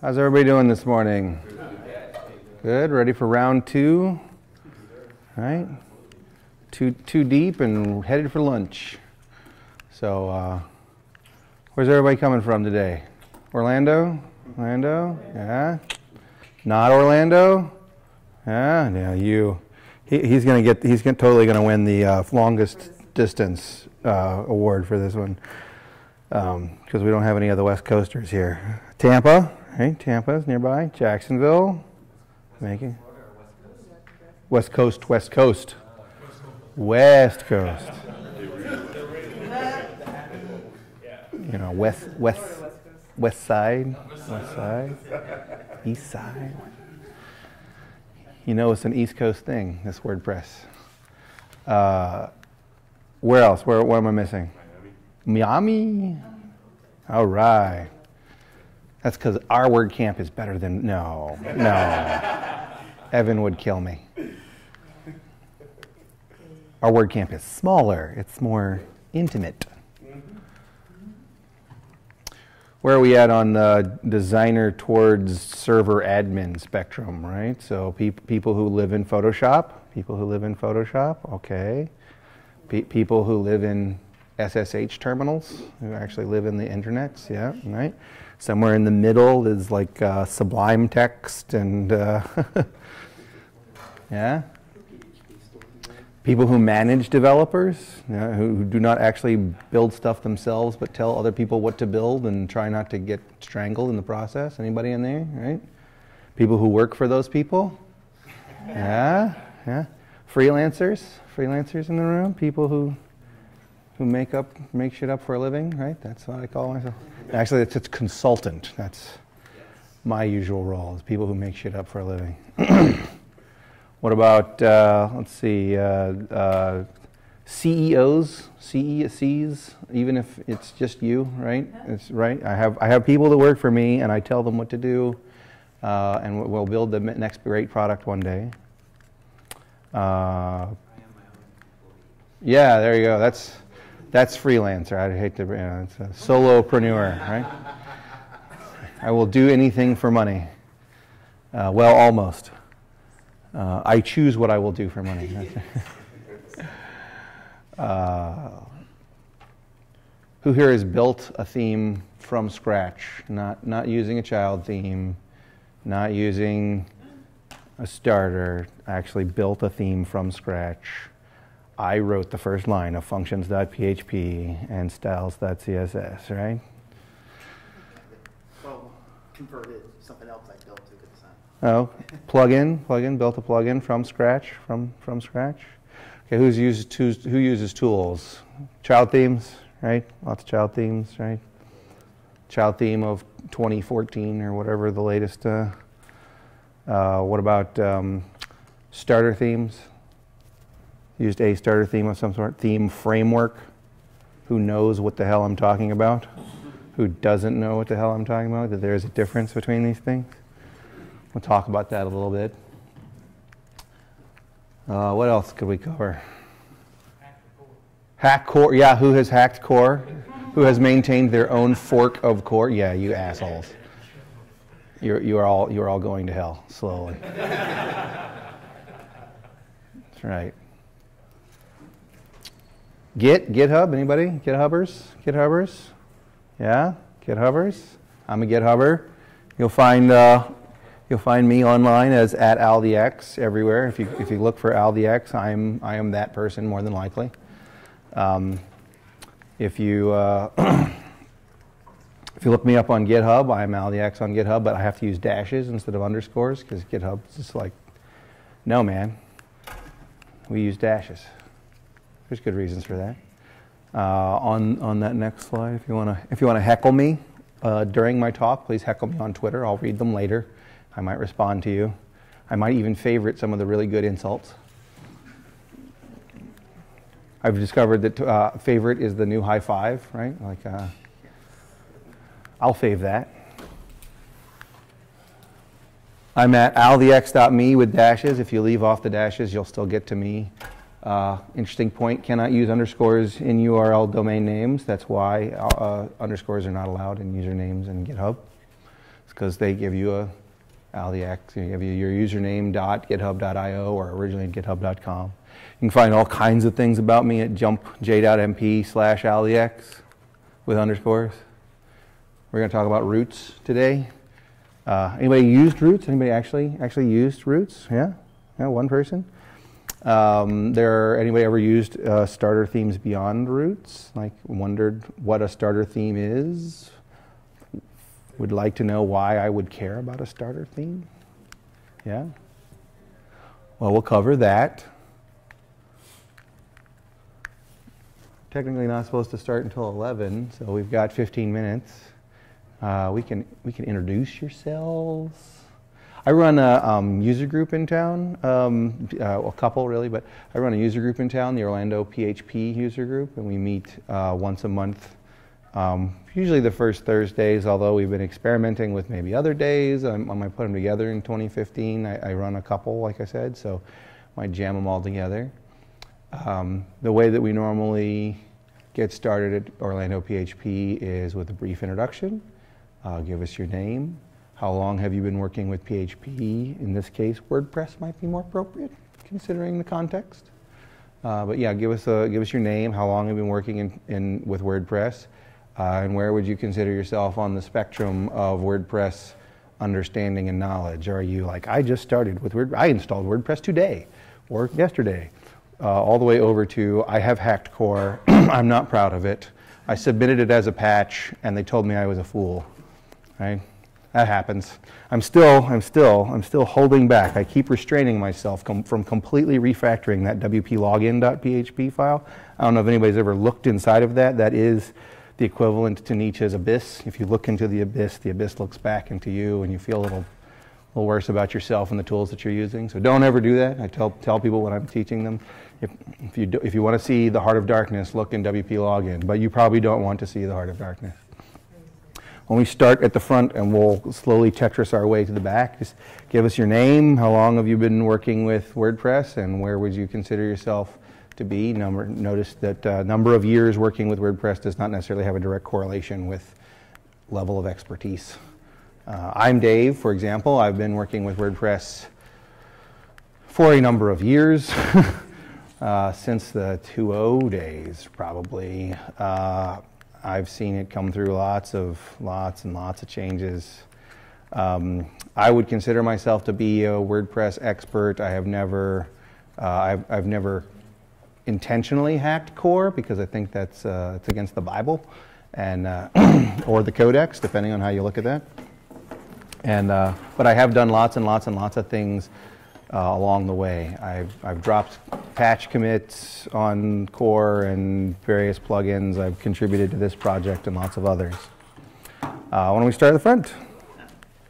How's everybody doing this morning? Good. Ready for round two? All right. Too deep and headed for lunch. So, where's everybody coming from today? Orlando? Orlando? Yeah. Not Orlando? Yeah. You. He's totally gonna win the longest distance award for this one because we don't have any other West Coasters here. Tampa. Right, Tampa's nearby. Jacksonville. Making. West Coast. West Coast. West Coast. You know, west side. West side. East side. You know, it's an East Coast thing, this WordPress. Where else? What am I missing? Miami? All right. That's because our WordCamp is better than, no. Evan would kill me. Our WordCamp is smaller. It's more intimate. Where are we at on the designer towards server admin spectrum, right? So people who live in Photoshop, okay. People who live in SSH terminals, who actually live in the internets, yeah, right? Somewhere in the middle is like Sublime Text and, yeah. People who manage developers, who do not actually build stuff themselves, but tell other people what to build and try not to get strangled in the process. Anybody in there, right? People who work for those people, yeah. Freelancers in the room. People who make shit up for a living, right? That's what I call myself. Actually, it's consultant. That's my usual role, is people who make shit up for a living. What about, let's see, CEOs, CECs, even if it's just you, right? It's right. I have people that work for me, and I tell them what to do, and we'll build the next great product one day. Yeah, there you go. That's freelancer. I'd hate to, it's a solopreneur, right? I will do anything for money. Well, almost. I choose what I will do for money. Who here has built a theme from scratch? Not using a child theme, not using a starter. Actually built a theme from scratch. I wrote the first line of functions.php and styles.css, right? Well, converted something else I built to good design. Oh, plugin, built a plugin from scratch, from scratch. Okay, who uses tools? Child themes, right? Lots of child themes, right? Child theme of 2014 or whatever the latest. What about starter themes? Used a starter theme of some sort. Theme framework. Who knows what the hell I'm talking about? Who doesn't know what the hell I'm talking about? That there's a difference between these things? We'll talk about that a little bit. What else could we cover? Hack core. Yeah, who has hacked core? Who has maintained their own fork of core? Yeah, you assholes. You're all going to hell slowly. That's right. GitHub. Anybody? GitHubbers? Yeah, GitHubbers. I'm a GitHubber. You'll find me online as @AlTheX everywhere. If you look for AlTheX, I am that person more than likely. If you look me up on GitHub, I'm AlTheX on GitHub, but I have to use dashes instead of underscores because GitHub's just like, no man, we use dashes. There's good reasons for that. On that next slide, if you wanna heckle me during my talk, please heckle me on Twitter. I'll read them later. I might respond to you. I might even favorite some of the really good insults. I've discovered that favorite is the new high five, right? Like, I'll fave that. I'm at althex.me with dashes. If you leave off the dashes, you'll still get to me. Interesting point, cannot use underscores in URL domain names. That's why underscores are not allowed in usernames in GitHub. because they give you a AliX, they give you your username .github.io or originally github.com. You can find all kinds of things about me at jumpj.mp/AliX with underscores. We're going to talk about roots today. Anybody used roots? Anybody actually used roots? Yeah? Yeah, one person. Anybody ever used starter themes beyond roots? Like wondered what a starter theme is? Would like to know why I would care about a starter theme? Yeah? Well, we'll cover that. Technically not supposed to start until 11, so we've got 15 minutes. We can introduce yourselves. I run a user group in town, a couple really, but I run a user group in town, the Orlando PHP user group, and we meet once a month, usually the first Thursdays, although we've been experimenting with maybe other days. I might put them together in 2015. I run a couple, like I said, so I might jam them all together. The way that we normally get started at Orlando PHP is with a brief introduction. Give us your name. How long have you been working with PHP? In this case, WordPress might be more appropriate, considering the context. But yeah, give us your name. How long have you been working with WordPress, and where would you consider yourself on the spectrum of WordPress understanding and knowledge? Are you like, I just started with WordPress, I installed WordPress today or yesterday, all the way over to I have hacked core. I'm not proud of it. I submitted it as a patch, and they told me I was a fool. Right? That happens. I'm still holding back. I keep restraining myself from completely refactoring that wplogin.php file. I don't know if anybody's ever looked inside of that. That is the equivalent to Nietzsche's abyss. If you look into the abyss looks back into you, and you feel a little worse about yourself and the tools that you're using. So don't ever do that. I tell people when I'm teaching them, if you want to see the heart of darkness, look in wplogin. But you probably don't want to see the heart of darkness. When we start at the front and we'll slowly Tetris our way to the back, just give us your name, how long have you been working with WordPress, and where would you consider yourself to be. Notice that number of years working with WordPress does not necessarily have a direct correlation with level of expertise. I'm Dave, for example. I've been working with WordPress for a number of years, since the 2.0 days, probably. I've seen it come through lots and lots of changes. I would consider myself to be a WordPress expert. I have never, I've never intentionally hacked core, because I think that's it's against the Bible, and or the Codex, depending on how you look at that. And but I have done lots and lots of things along the way. I've dropped patch commits on core and various plugins. I've contributed to this project and lots of others. Why don't we start at the front?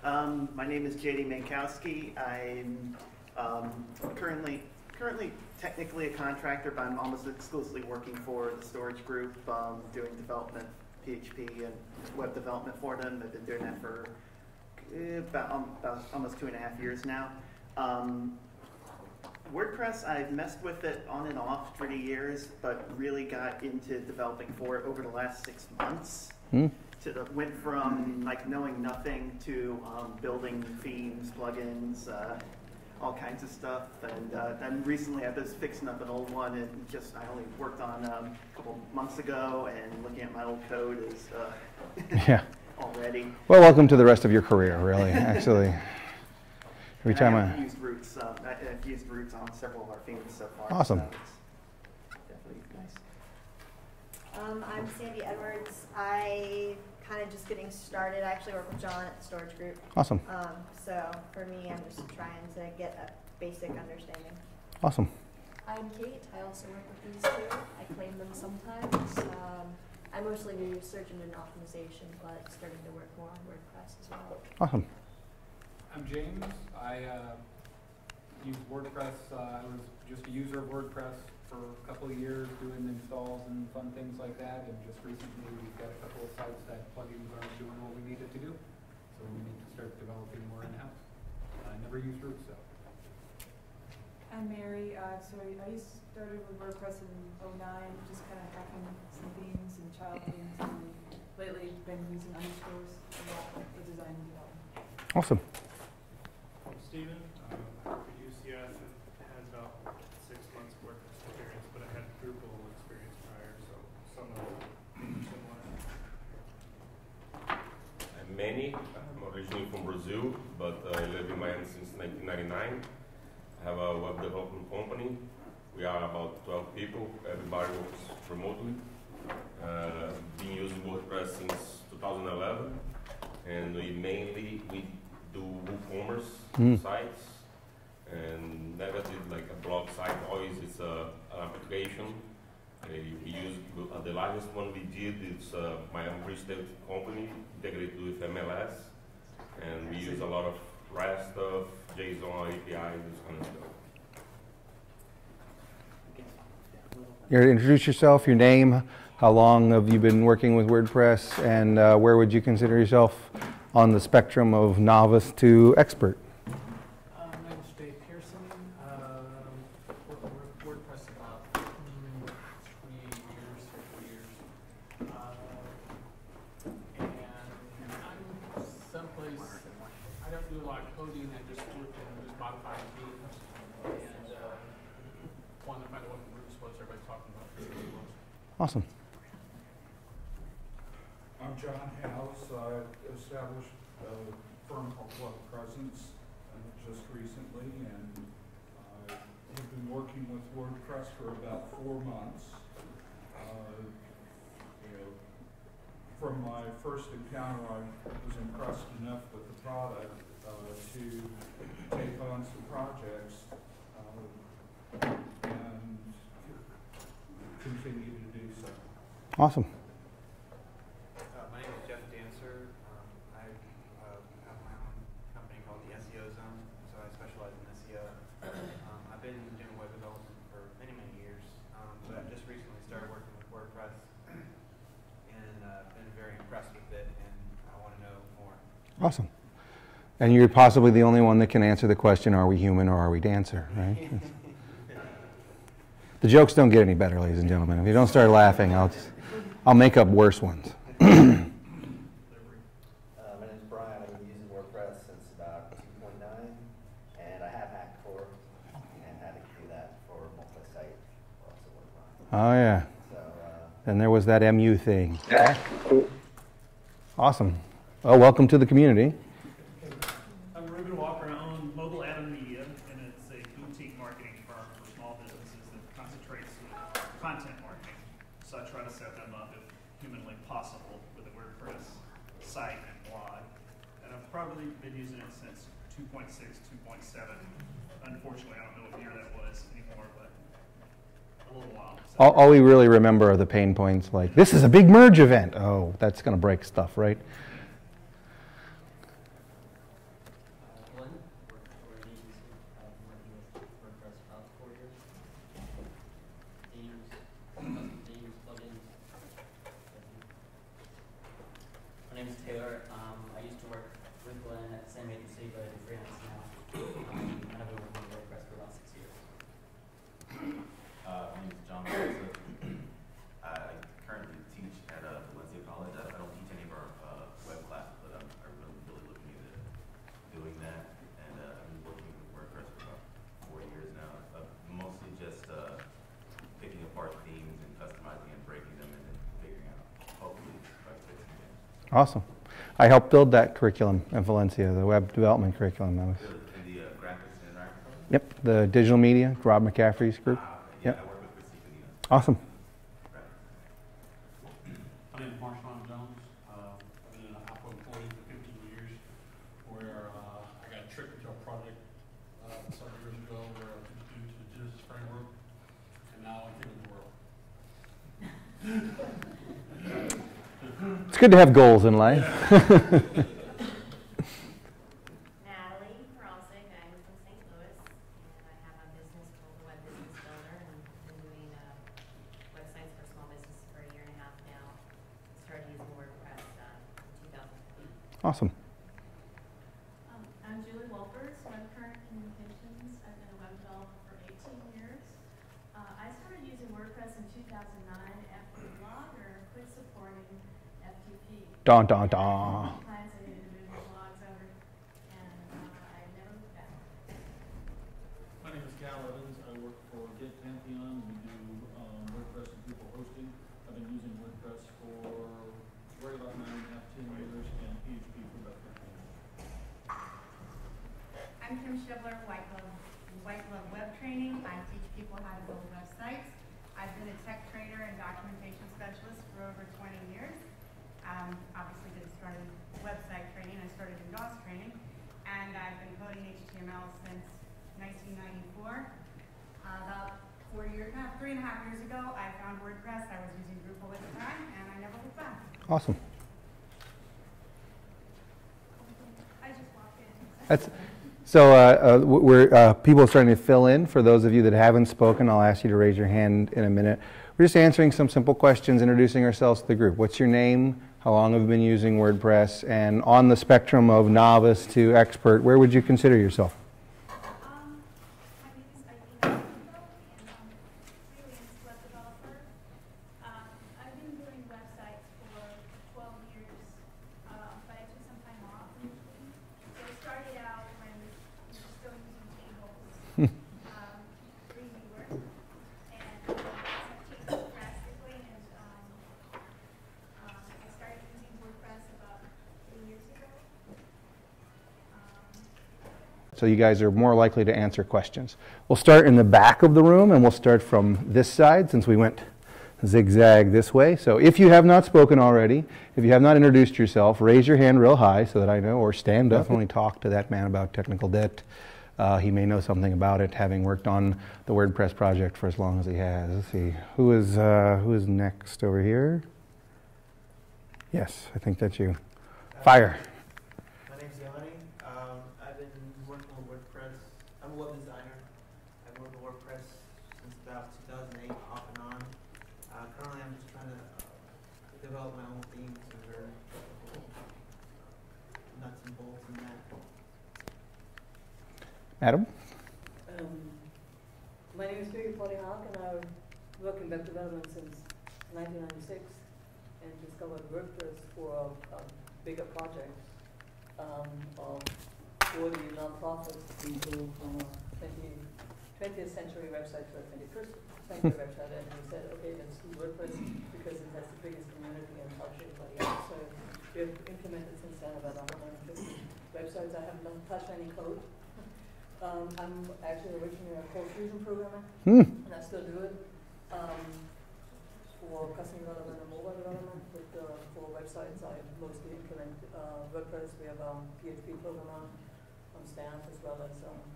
My name is JD Mankowski. I'm currently technically a contractor, but I'm almost exclusively working for the storage group, doing development, PHP and web development for them. I've been doing that for about almost 2.5 years now. WordPress, I've messed with it on and off for 3 years, but really got into developing for it over the last 6 months. Went from like knowing nothing to building themes, plugins, all kinds of stuff. And then recently I was fixing up an old one, and I only worked on a couple months ago, and looking at my old code is yeah. Already. Well, welcome to the rest of your career, really, actually. Every time I've used Roots. I've used Roots on several of our themes so far. Awesome. So it's definitely nice. I'm Sandy Edwards. I kind of just getting started. I actually work with John at the storage group. Awesome. So for me, I'm just trying to get a basic understanding. Awesome. I'm Kate. I also work with these two. I claim them sometimes. I mostly do search engine optimization, but starting to work more on WordPress as well. Awesome. I'm James. I use WordPress. I was just a user of WordPress for a couple of years, doing installs and fun things like that. And just recently, we've got a couple of sites that plugins aren't doing what we needed to do, so we need to start developing more in-house. I never used Roots though. I'm Mary. So I started with WordPress in 2009, just kind of hacking some themes and child themes, and lately been using underscores a lot with the design and development. Awesome. I'm Steven. I work at UCF and had about 6 months work experience, but I had Drupal experience prior, so some of them similar. I'm Manny. I'm originally from Brazil, but I live in Miami since 1999. I have a web development company. We are about 12 people. Everybody works remotely. Been using WordPress since 2011, and we do WooCommerce sites, and never did like a blog site. Always it's an application. We use the largest one we did. It's my real estate company integrated with MLS, and we use a lot of REST stuff, JSON API, this kind of stuff. You introduce yourself, your name, how long have you been working with WordPress, and where would you consider yourself on the spectrum of novice to expert? My name is Dave Pearson. Worked with WordPress about 3 years, 4 years. And I'm someplace, I don't do a lot of coding, I just work and just modify themes. And wanted to find out what the roots was everybody's talking about. Awesome. I'm John House. I established a firm called Web Presence just recently, and I've been working with WordPress for about 4 months. From my first encounter, I was impressed enough with the product to take on some projects and continue to do so. Awesome. My name is Jeff Dancer. I have my own company called the SEO Zone, so I specialize in SEO. I've been doing web development for many, many years, but I just recently started working with WordPress and been very impressed with it, and I want to know more. Awesome. And you're possibly the only one that can answer the question, are we human or are we dancer, right? The jokes don't get any better, ladies and gentlemen. If you don't start laughing, I'll make up worse ones. My name is Brian. I've been using WordPress since about 2.9, and I have hacked before and had to do that for multi-site. Oh, yeah. So, and there was that MU thing. Awesome. Well, welcome to the community. I'm Ruben Walker. I own Mobile Atom Media, and it's a boutique marketing firm for small businesses that concentrates on content marketing. So I try to set them up if humanly possible with a WordPress site and blog. And I've probably been using it since 2.6, 2.7. Unfortunately, I don't know what year that was anymore, but a little while. So All we really remember are the pain points like, this is a big merge event. Oh, that's going to break stuff, right? My name is Taylor. I used to work with Glenn at the same agency, but I do freelance now. And I've been working with WordPress for about 6 years. My name is John Joseph. I currently teach at Valencia College. I don't teach any of our web classes, but I'm really looking into doing that. And I've been working with WordPress for about 4 years now. Mostly just picking apart themes and customizing and breaking them and then figuring out, hopefully, fixing things. Awesome. I helped build that curriculum at Valencia, the web development curriculum. In the graphics and interactive? Yep, the digital media, Rob McCaffrey's group. Yeah, yep. I work with Christine. Awesome. My name is Marshawn Jones. I've been an Apple employee for 15 years, where I got tricked into a project several years ago where I was introduced to the Genesis framework, and now I'm in the world. It's good to have goals in life. Natalie Karalsik, I'm from St. Louis, and I have a business called the Web Business Builder, and I've been doing websites for small businesses for 1.5 years now. Started using WordPress in 2015. Awesome. I'm Julie Wolfers, Web Current Communications. I've been a web developer for 18 years. I started using WordPress in 2009 after Blogger quit supporting FTP. Dun, dun, dun. Clients I needed to move my blogs over. Webler, White Glove Web Training. I teach people how to build websites. I've been a tech trader and documentation specialist for over 20 years. Obviously didn't start in website training, I started in DOS training. And I've been coding HTML since 1994. About 3.5 years ago, I found WordPress. I was using Drupal at the time, and I never looked back. Awesome. I just walked in. People are starting to fill in. For those of you that haven't spoken, I'll ask you to raise your hand in a minute. We're just answering some simple questions, introducing ourselves to the group. What's your name? How long have you been using WordPress? And on the spectrum of novice to expert, where would you consider yourself? My name is Aileen, and I'm a freelance web developer. I've been doing websites for 12 years, but I took some time off initially. So I started out when we were still using tables, pretty newer, and things have changed drastically, and I started using WordPress about 3 years ago. So you guys are more likely to answer questions. We'll start in the back of the room, and we'll start from this side since we went zigzag this way. So if you have not spoken already, if you have not introduced yourself, raise your hand real high so that I know, or stand up. Definitely talk to that man about technical debt. He may know something about it, having worked on the WordPress project for as long as he has. Let's see, who is next over here? Yes, I think that's you. Fire. My name's Yanni. I've been working with WordPress. I'm a web designer. I've worked with WordPress since about 2008, off and on. Currently, I'm just trying to develop my own themes and very nuts and bolts in that. Adam? My name is Birgit Polly-Haag, and I work in web development since 1996 and discovered WordPress for a bigger project for the nonprofit people from a 20th century website to a 21st century website, and we said, okay, let's do WordPress because it has the biggest community and helps everybody else. So we have implemented since then about 150 websites. I haven't touched any code. I'm actually originally a Core Fusion programmer, and I still do it for custom development and mobile development. But for websites, I mostly implement WordPress. We have a PHP programmer on staff as well as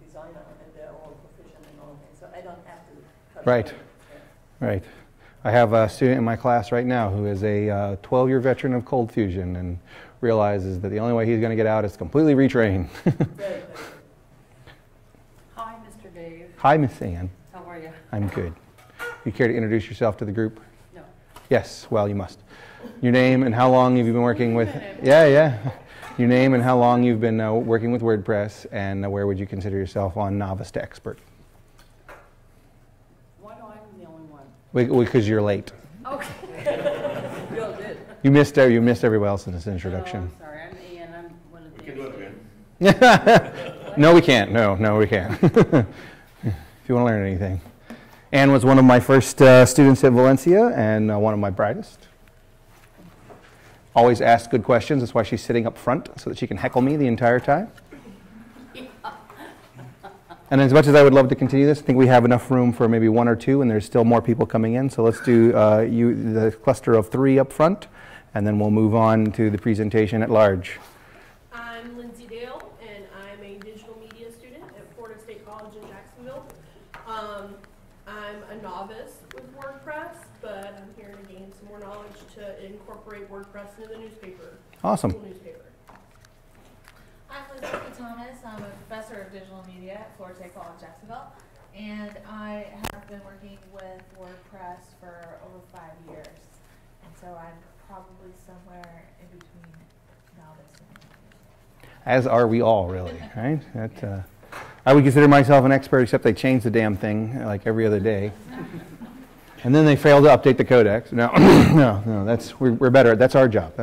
designer, and they're all proficient in all things. So I don't have to touch Right. code. Right. I have a student in my class right now who is a 12-year veteran of Cold Fusion and realizes that the only way he's going to get out is completely retrain. Hi, Mr. Dave. Hi, Miss Ann. How are you? I'm good. You care to introduce yourself to the group? No. Yes, well, you must. Your name and how long have you been working with... Yeah. Your name and how long you've been working with WordPress, and where would you consider yourself on novice to expert? Why do I'm the only one? Because you're late. Okay. Real good. You missed everybody else in this introduction. Oh, sorry, I'm Ian. I'm one of the... We can do it again. No, we can't. No, we can't. If you want to learn anything. Anne was one of my first students at Valencia and one of my brightest. Always asks good questions. That's why she's sitting up front, so that she can heckle me the entire time. And as much as I would love to continue this, I think we have enough room for maybe one or two, and there's still more people coming in. So let's do the cluster of 3 up front, and then we'll move on to the presentation at large. I'm Lindsay Dale, and I'm a digital media student at Florida State College in Jacksonville. I'm a novice with WordPress, but I'm here to gain some more knowledge to incorporate WordPress into the newspaper. Awesome. School newspaper. I'm Elizabeth Thomas. I'm a professor of digital media at Florida State College, Jacksonville, and I have been working with WordPress for over 5 years, and so I'm probably somewhere in between novice and intermediate. As are we all, really, right? That, I would consider myself an expert, except they change the damn thing like every other day. And then they fail to update the codex. No, we're better. That's our job.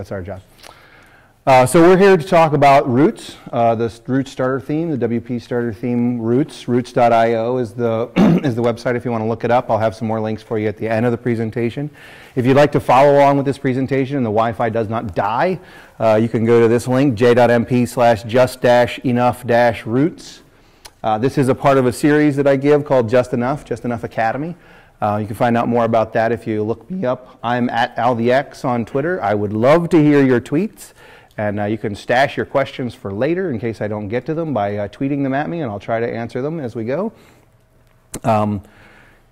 So we're here to talk about Roots, the Roots starter theme, the WP starter theme Roots. Roots.io is the website if you want to look it up. I'll have some more links for you at the end of the presentation. If you'd like to follow along with this presentation and the Wi-Fi does not die, you can go to this link, j.mp/just-enough-roots. This is a part of a series that I give called Just Enough Academy. You can find out more about that if you look me up. I'm at AlTheX on Twitter. I would love to hear your tweets. And you can stash your questions for later in case I don't get to them by tweeting them at me, and I'll try to answer them as we go.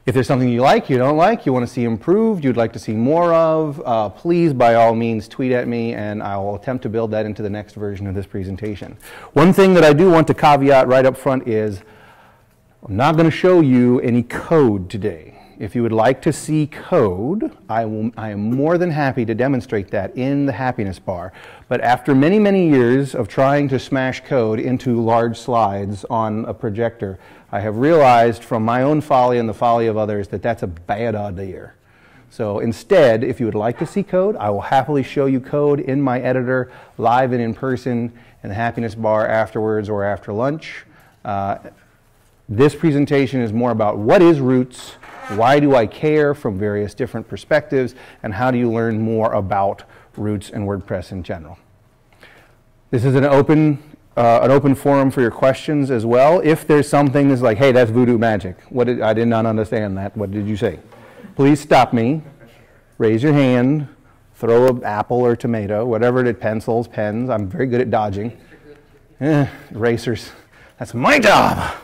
If there's something you like, you don't like, you want to see improved, you'd like to see more of, please, by all means, tweet at me, and I will attempt to build that into the next version of this presentation. One thing that I do want to caveat right up front is I'm not going to show you any code today. If you would like to see code, I am more than happy to demonstrate that in the happiness bar. But after many, many years of trying to smash code into large slides on a projector, I have realized from my own folly and the folly of others that that's a bad idea. So instead, if you would like to see code, I will happily show you code in my editor, live and in person, in the happiness bar afterwards or after lunch. This presentation is more about what is Roots, why do I care from various different perspectives, and how do you learn more about Roots and WordPress in general. This is an open forum for your questions as well. If there's something that's like, hey, that's voodoo magic. I did not understand that. What did you say? Please stop me. Raise your hand. Throw an apple or tomato, whatever it is, pencils, pens. I'm very good at dodging. Erasers. That's my job.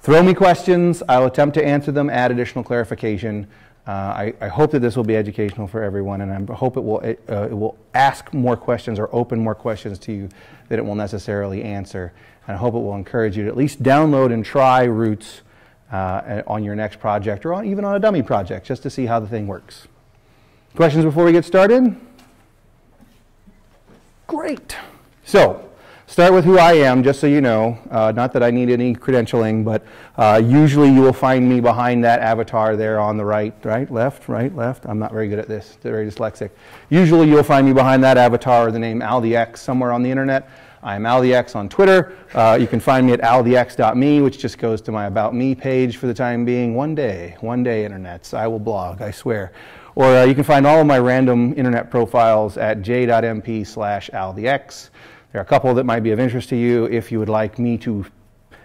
Throw me questions. I'll attempt to answer them, add additional clarification. I hope that this will be educational for everyone, and I hope it will ask more questions or open more questions to you that it will necessarily answer. And I hope it will encourage you to at least download and try Roots on your next project or even on a dummy project just to see how the thing works. Questions before we get started? Great. So, start with who I am, just so you know. Not that I need any credentialing, but usually you will find me behind that avatar there on the right, left. I'm not very good at this, very dyslexic. Usually you'll find me behind that avatar or the name AlTheX somewhere on the internet. I'm AlTheX on Twitter. You can find me at althex.me, which just goes to my About Me page for the time being. One day, internets, I will blog, I swear. Or you can find all of my random internet profiles at j.mp/althex. There are a couple that might be of interest to you if you would like me to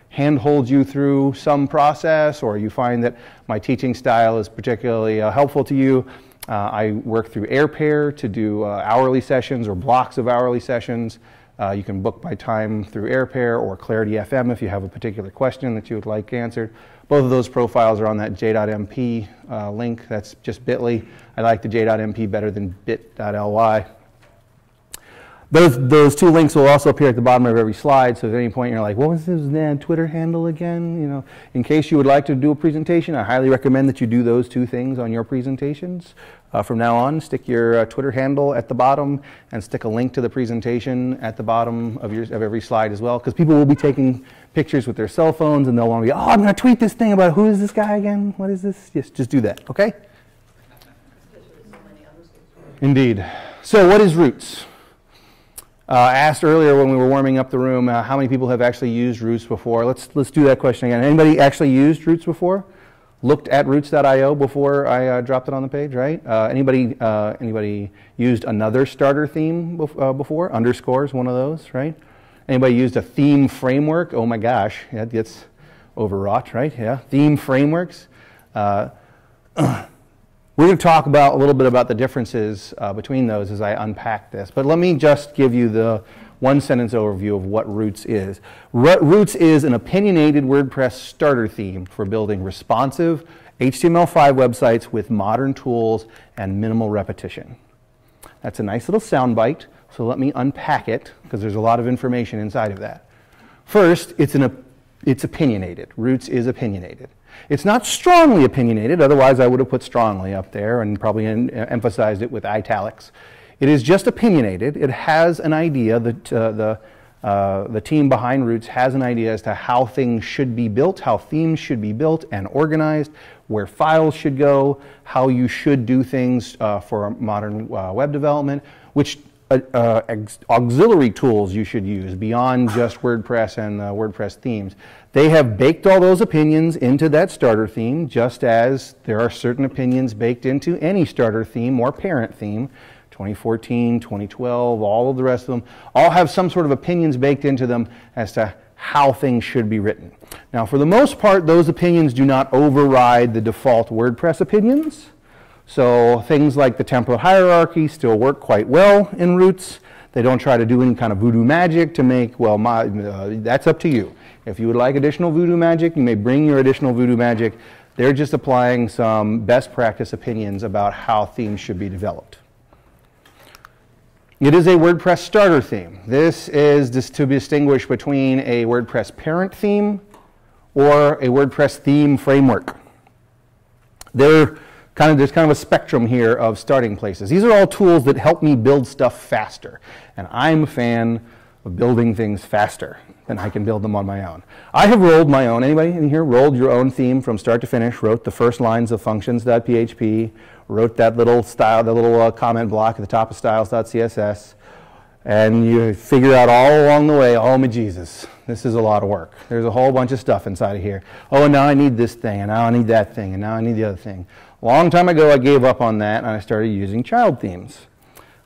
handhold you through some process, or you find that my teaching style is particularly helpful to you. I work through AirPair to do hourly sessions or blocks of hourly sessions. You can book by time through AirPair or Clarity FM if you have a particular question that you would like answered. Both of those profiles are on that j.mp link. That's just bit.ly. I like the j.mp better than bit.ly. Those two links will also appear at the bottom of every slide, so at any point you're like, what was his Twitter handle again? You know, in case you would like to do a presentation, I highly recommend that you do those two things on your presentations. From now on, stick your Twitter handle at the bottom and stick a link to the presentation at the bottom of every slide as well, because people will be taking pictures with their cell phones and they'll want to be, I'm going to tweet this thing about who is this guy again? What is this? Just do that, okay? Indeed. So what is Roots? I asked earlier when we were warming up the room how many people have actually used Roots before. Let's do that question again. Anybody actually used Roots before? Looked at Roots.io before I dropped it on the page, right? Anybody used another starter theme before? Underscore is one of those, right? Anybody used a theme framework? Oh my gosh, that gets overwrought, right? Yeah, theme frameworks. We're going to talk a little bit about the differences between those as I unpack this. But let me just give you the one-sentence overview of what Roots is. Roots is an opinionated WordPress starter theme for building responsive HTML5 websites with modern tools and minimal repetition. That's a nice little soundbite, so let me unpack it, because there's a lot of information inside of that. First, it's opinionated. Roots is opinionated. It's not strongly opinionated, otherwise I would have put strongly up there and probably emphasized it with italics. It is just opinionated. It has an idea that the team behind Roots has an idea as to how things should be built, how themes should be built and organized, where files should go, how you should do things for modern web development, which auxiliary tools you should use beyond just WordPress and WordPress themes. They have baked all those opinions into that starter theme, just as there are certain opinions baked into any starter theme or parent theme. 2014, 2012, all of the rest of them, all have some sort of opinions baked into them as to how things should be written. Now, for the most part, those opinions do not override the default WordPress opinions. So things like the template hierarchy still work quite well in Roots. They don't try to do any kind of voodoo magic to make, well, that's up to you. If you would like additional voodoo magic, you may bring your additional voodoo magic. They're just applying some best practice opinions about how themes should be developed. It is a WordPress starter theme. This is just to distinguish between a WordPress parent theme or a WordPress theme framework. There's kind of a spectrum here of starting places. These are all tools that help me build stuff faster. And I'm a fan of building things faster than I can build them on my own. I have rolled my own. Anybody in here rolled your own theme from start to finish, wrote the first lines of functions.php, wrote that little style, the little comment block at the top of styles.css, and you figure out all along the way, oh my Jesus, this is a lot of work. There's a whole bunch of stuff inside of here. Oh, and now I need this thing, and now I need that thing, and now I need the other thing. A long time ago, I gave up on that, and I started using child themes.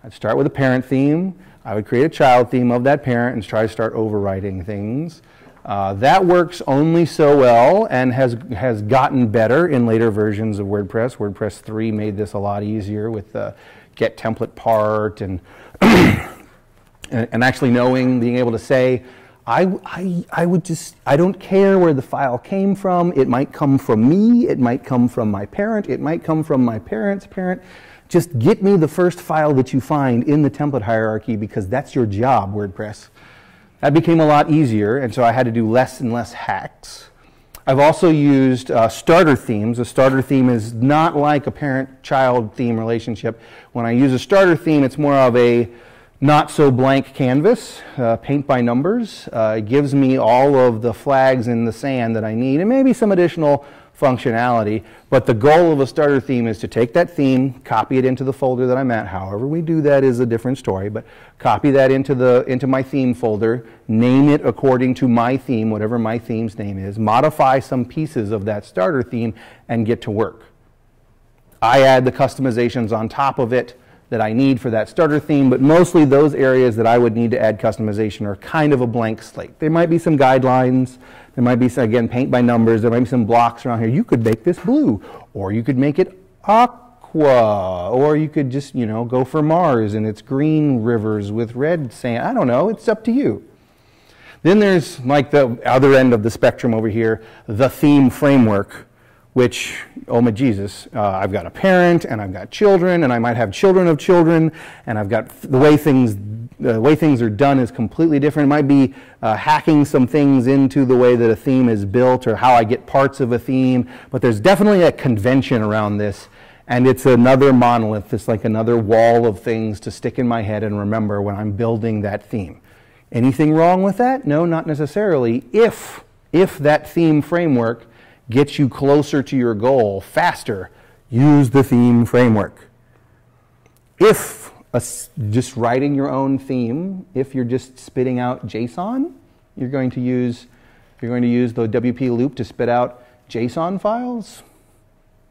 I'd start with a parent theme. I would create a child theme of that parent and try to start overwriting things. That works only so well and has gotten better in later versions of WordPress. WordPress 3 made this a lot easier with the get template part and and actually being able to say, I don't care where the file came from. It might come from me. It might come from my parent. It might come from my parent's parent. Just get me the first file that you find in the template hierarchy because that's your job, WordPress. That became a lot easier, and so I had to do less and less hacks. I've also used starter themes. A starter theme is not like a parent-child theme relationship. When I use a starter theme, it's more of a not-so-blank canvas, paint by numbers. It gives me all of the flags in the sand that I need, and maybe some additional functionality, but the goal of a starter theme is to take that theme, copy it into the folder that I'm at. However we do that is a different story, but copy that into my theme folder, name it according to my theme, whatever my theme's name is, modify some pieces of that starter theme, and get to work. I add the customizations on top of it that I need for that starter theme, but mostly those areas that I would need to add customization are kind of a blank slate. There might be some guidelines. There might be, again, paint by numbers. There might be some blocks around here. You could make this blue, or you could make it aqua, or you could just, go for Mars and it's green rivers with red sand. I don't know. It's up to you. Then there's like the other end of the spectrum over here, the theme framework, which, oh my Jesus, I've got a parent and I've got children and I might have children of children and I've got the way things are done is completely different. It might be hacking some things into the way that a theme is built or how I get parts of a theme, but there's definitely a convention around this, and it's another monolith. It's like another wall of things to stick in my head and remember when I'm building that theme. Anything wrong with that? No, not necessarily. If that theme framework gets you closer to your goal faster, use the theme framework. If just writing your own theme, if you're just spitting out JSON, you're going to use the WP loop to spit out JSON files.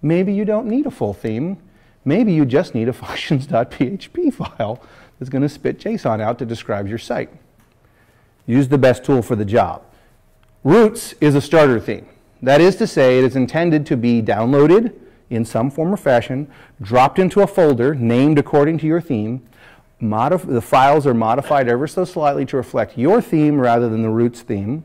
Maybe you don't need a full theme. Maybe you just need a functions.php file that's going to spit JSON out to describe your site. Use the best tool for the job. Roots is a starter theme. That is to say, it is intended to be downloaded in some form or fashion, dropped into a folder named according to your theme. The files are modified ever so slightly to reflect your theme rather than the Roots theme.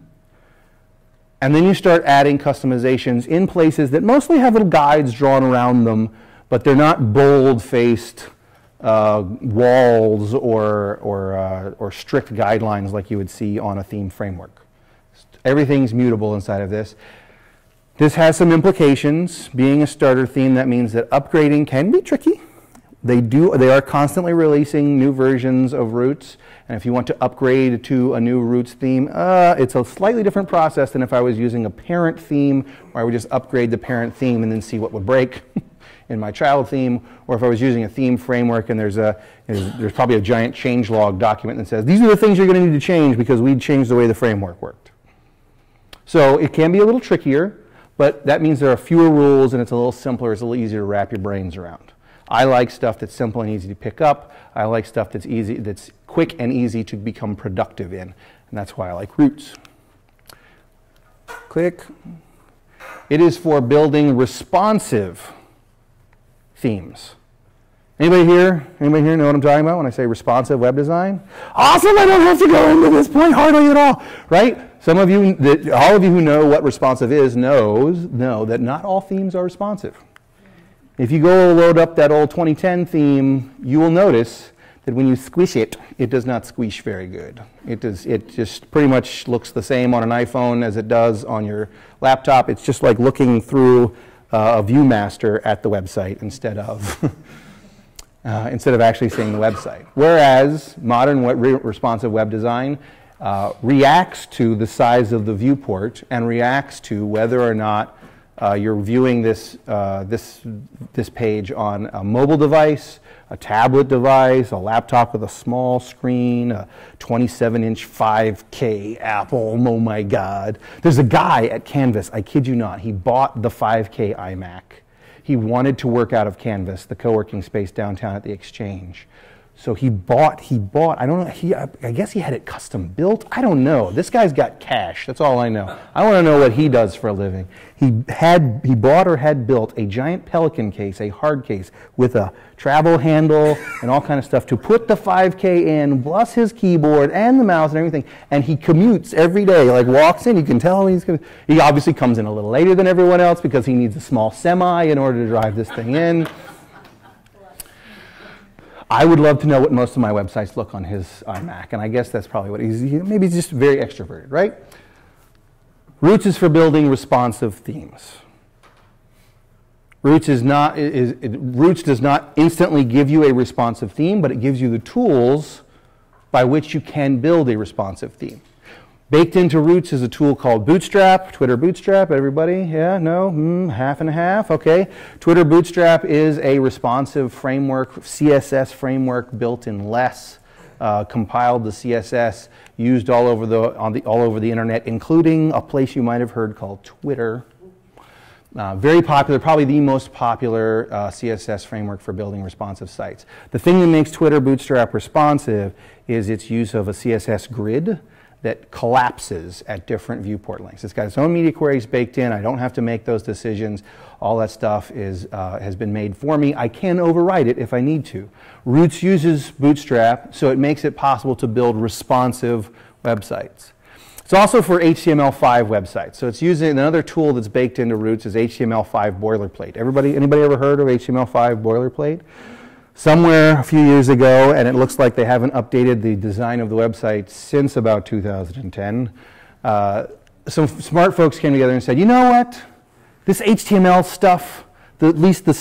And then you start adding customizations in places that mostly have little guides drawn around them, but they're not bold-faced walls or strict guidelines like you would see on a theme framework. Everything's mutable inside of this. This has some implications. Being a starter theme, that means that upgrading can be tricky. They are constantly releasing new versions of Roots, and if you want to upgrade to a new Roots theme, it's a slightly different process than if I was using a parent theme, where I would just upgrade the parent theme and then see what would break in my child theme, or if I was using a theme framework and there's probably a giant changelog document that says, these are the things you're going to need to change because we changed the way the framework worked. So it can be a little trickier, but that means there are fewer rules and it's a little simpler, it's a little easier to wrap your brains around. I like stuff that's simple and easy to pick up. I like stuff that's quick and easy to become productive in, and that's why I like Roots. click. It is for building responsive themes. Anybody here know what I'm talking about when I say responsive web design? Awesome, I don't have to go into this point hardly at all, right? Some of you, all of you who know what responsive is know that not all themes are responsive. If you go load up that old 2010 theme, you will notice that when you squish it, it does not squish very good. It just pretty much looks the same on an iPhone as it does on your laptop. It's just like looking through a ViewMaster at the website instead of actually seeing the website. Whereas modern responsive web design reacts to the size of the viewport and reacts to whether or not you're viewing this page on a mobile device, a tablet device, a laptop with a small screen, a 27-inch 5K Apple, oh my God. There's a guy at Canvas, I kid you not, he bought the 5K iMac. He wanted to work out of Canvas, the co-working space downtown at the Exchange. So he bought, I don't know, I guess he had it custom built. I don't know. This guy's got cash. That's all I know. I want to know what he does for a living. He bought or had built a giant Pelican case, a hard case, with a travel handle and all kind of stuff to put the 5K in, plus his keyboard and the mouse and everything. And he commutes every day, like walks in. You can tell when he's coming. He obviously comes in a little later than everyone else because he needs a small semi in order to drive this thing in. I would love to know what most of my websites look on his iMac, and I guess that's probably what maybe he's just very extroverted, right? Roots is for building responsive themes. Roots does not instantly give you a responsive theme, but it gives you the tools by which you can build a responsive theme. Baked into Roots is a tool called Bootstrap, Twitter Bootstrap, everybody? Yeah, no, half and a half, okay. Twitter Bootstrap is a responsive framework, CSS framework built in Less, compiled the CSS, used all over the internet, including a place you might have heard called Twitter. Very popular, probably the most popular CSS framework for building responsive sites. The thing that makes Twitter Bootstrap responsive is its use of a CSS grid that collapses at different viewport lengths. It's got its own media queries baked in. I don't have to make those decisions. All that stuff has been made for me. I can override it if I need to. Roots uses Bootstrap, so it makes it possible to build responsive websites. It's also for HTML5 websites. So it's using another tool that's baked into Roots is HTML5 boilerplate. Anybody ever heard of HTML5 boilerplate? Somewhere a few years ago, and it looks like they haven't updated the design of the website since about 2010, some smart folks came together and said, you know what? This HTML stuff, at least the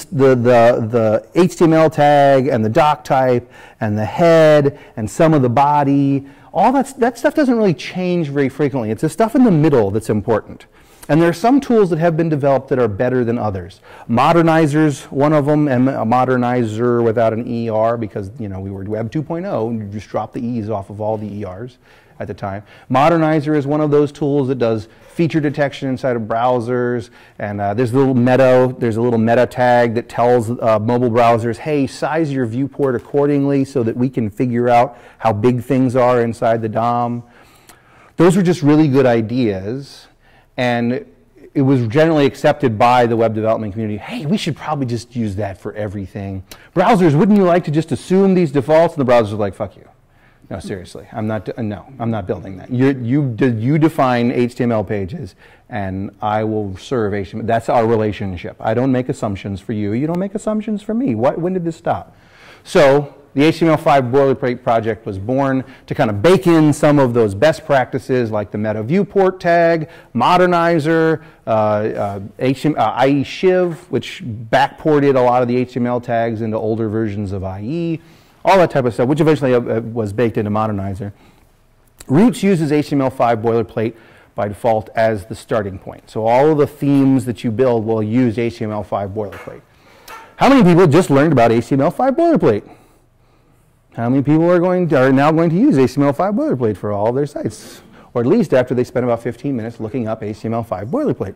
HTML tag and the doc type and the head and some of the body, all that stuff doesn't really change very frequently. It's the stuff in the middle that's important. And there are some tools that have been developed that are better than others. Modernizer's one of them, and a modernizer without an ER because, you know, we were Web 2.0 and you just drop the E's off of all the ERs at the time. Modernizer is one of those tools that does feature detection inside of browsers, and there's a little meta tag that tells mobile browsers, hey, size your viewport accordingly so that we can figure out how big things are inside the DOM. Those were just really good ideas. And it was generally accepted by the web development community, hey, we should probably just use that for everything. Browsers, wouldn't you like to just assume these defaults? And the browsers are like, fuck you. No, seriously, I'm not building that. You define HTML pages, and I will serve HTML. That's our relationship. I don't make assumptions for you. You don't make assumptions for me. When did this stop? So the HTML5 boilerplate project was born to kind of bake in some of those best practices like the meta viewport tag, modernizer, IE Shiv, which backported a lot of the HTML tags into older versions of IE, all that type of stuff, which eventually was baked into modernizer. Roots uses HTML5 boilerplate by default as the starting point. So all of the themes that you build will use HTML5 boilerplate. How many people just learned about HTML5 boilerplate? How many people are now going to use HTML5 boilerplate for all of their sites? Or at least after they spend about 15 minutes looking up HTML5 boilerplate.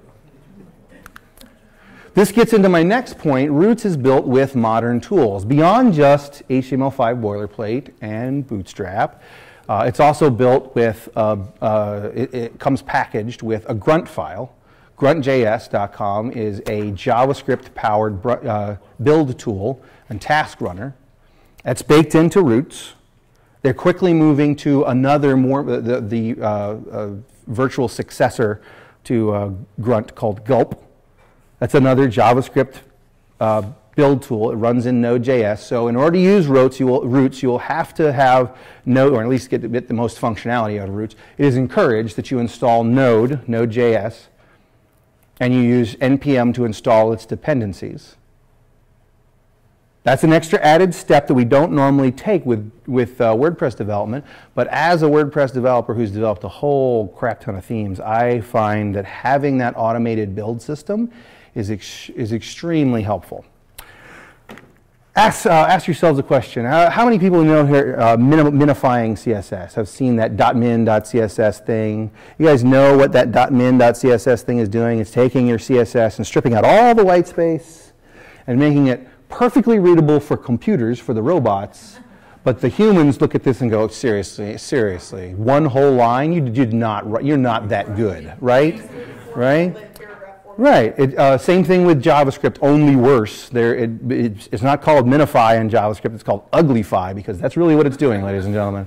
This gets into my next point. Roots is built with modern tools. Beyond just HTML5 boilerplate and Bootstrap, It's also built with, it comes packaged with a grunt file. Gruntjs.com is a JavaScript-powered build tool and task runner. That's baked into Roots. They're quickly moving to another the virtual successor to Grunt called Gulp. That's another JavaScript build tool. It runs in Node.js. So in order to use Roots, you will have to have Node, or at least get the most functionality out of Roots. It is encouraged that you install Node.js, and you use npm to install its dependencies. That's an extra added step that we don't normally take with WordPress development, but as a WordPress developer who's developed a whole crap ton of themes, I find that having that automated build system is extremely helpful. Ask yourselves a question. How many people know here minifying CSS, have seen that .min.css thing? You guys know what that .min.css thing is doing? It's taking your CSS and stripping out all the white space and making it perfectly readable for computers, for the robots, but the humans look at this and go, seriously, one whole line? You're not that good, right? Right? Right. Same thing with JavaScript, only worse. It's not called minify in JavaScript, it's called uglyfy, because that's really what it's doing, ladies and gentlemen.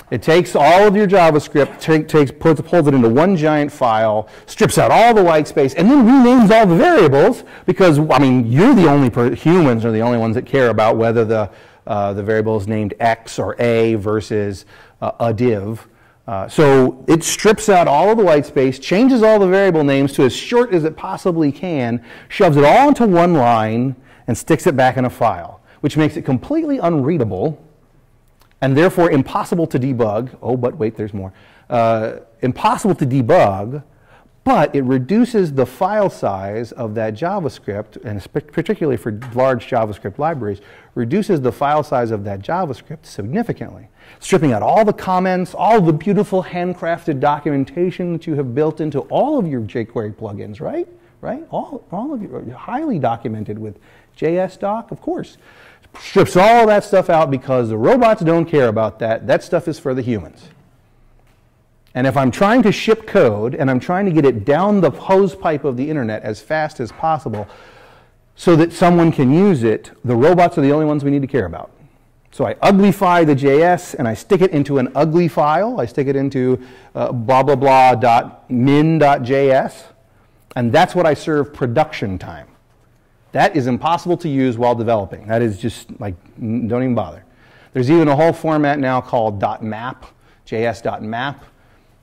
It takes all of your JavaScript, pulls it into one giant file, strips out all the white space, and then renames all the variables, because, I mean, you're the only, humans are the only ones that care about whether the variable is named X or A versus a div. So it strips out all of the white space, changes all the variable names to as short as it possibly can, shoves it all into one line, and sticks it back in a file, which makes it completely unreadable and therefore impossible to debug. Oh, but wait, there's more. Impossible to debug, but it reduces the file size of that JavaScript, and particularly for large JavaScript libraries, reduces the file size of that JavaScript significantly, stripping out all the comments, all the beautiful handcrafted documentation that you have built into all of your jQuery plugins, right? Right? All of you are highly documented with JSDoc, of course. Strips all that stuff out because the robots don't care about that. That stuff is for the humans. And if I'm trying to ship code and I'm trying to get it down the hose pipe of the internet as fast as possible so that someone can use it, the robots are the only ones we need to care about. So I uglyfy the JS and I stick it into an ugly file. I stick it into blah blah blah.min.js, and that's what I serve production time. That is impossible to use while developing. That is just like, don't even bother. There's even a whole format now called .map, js.map,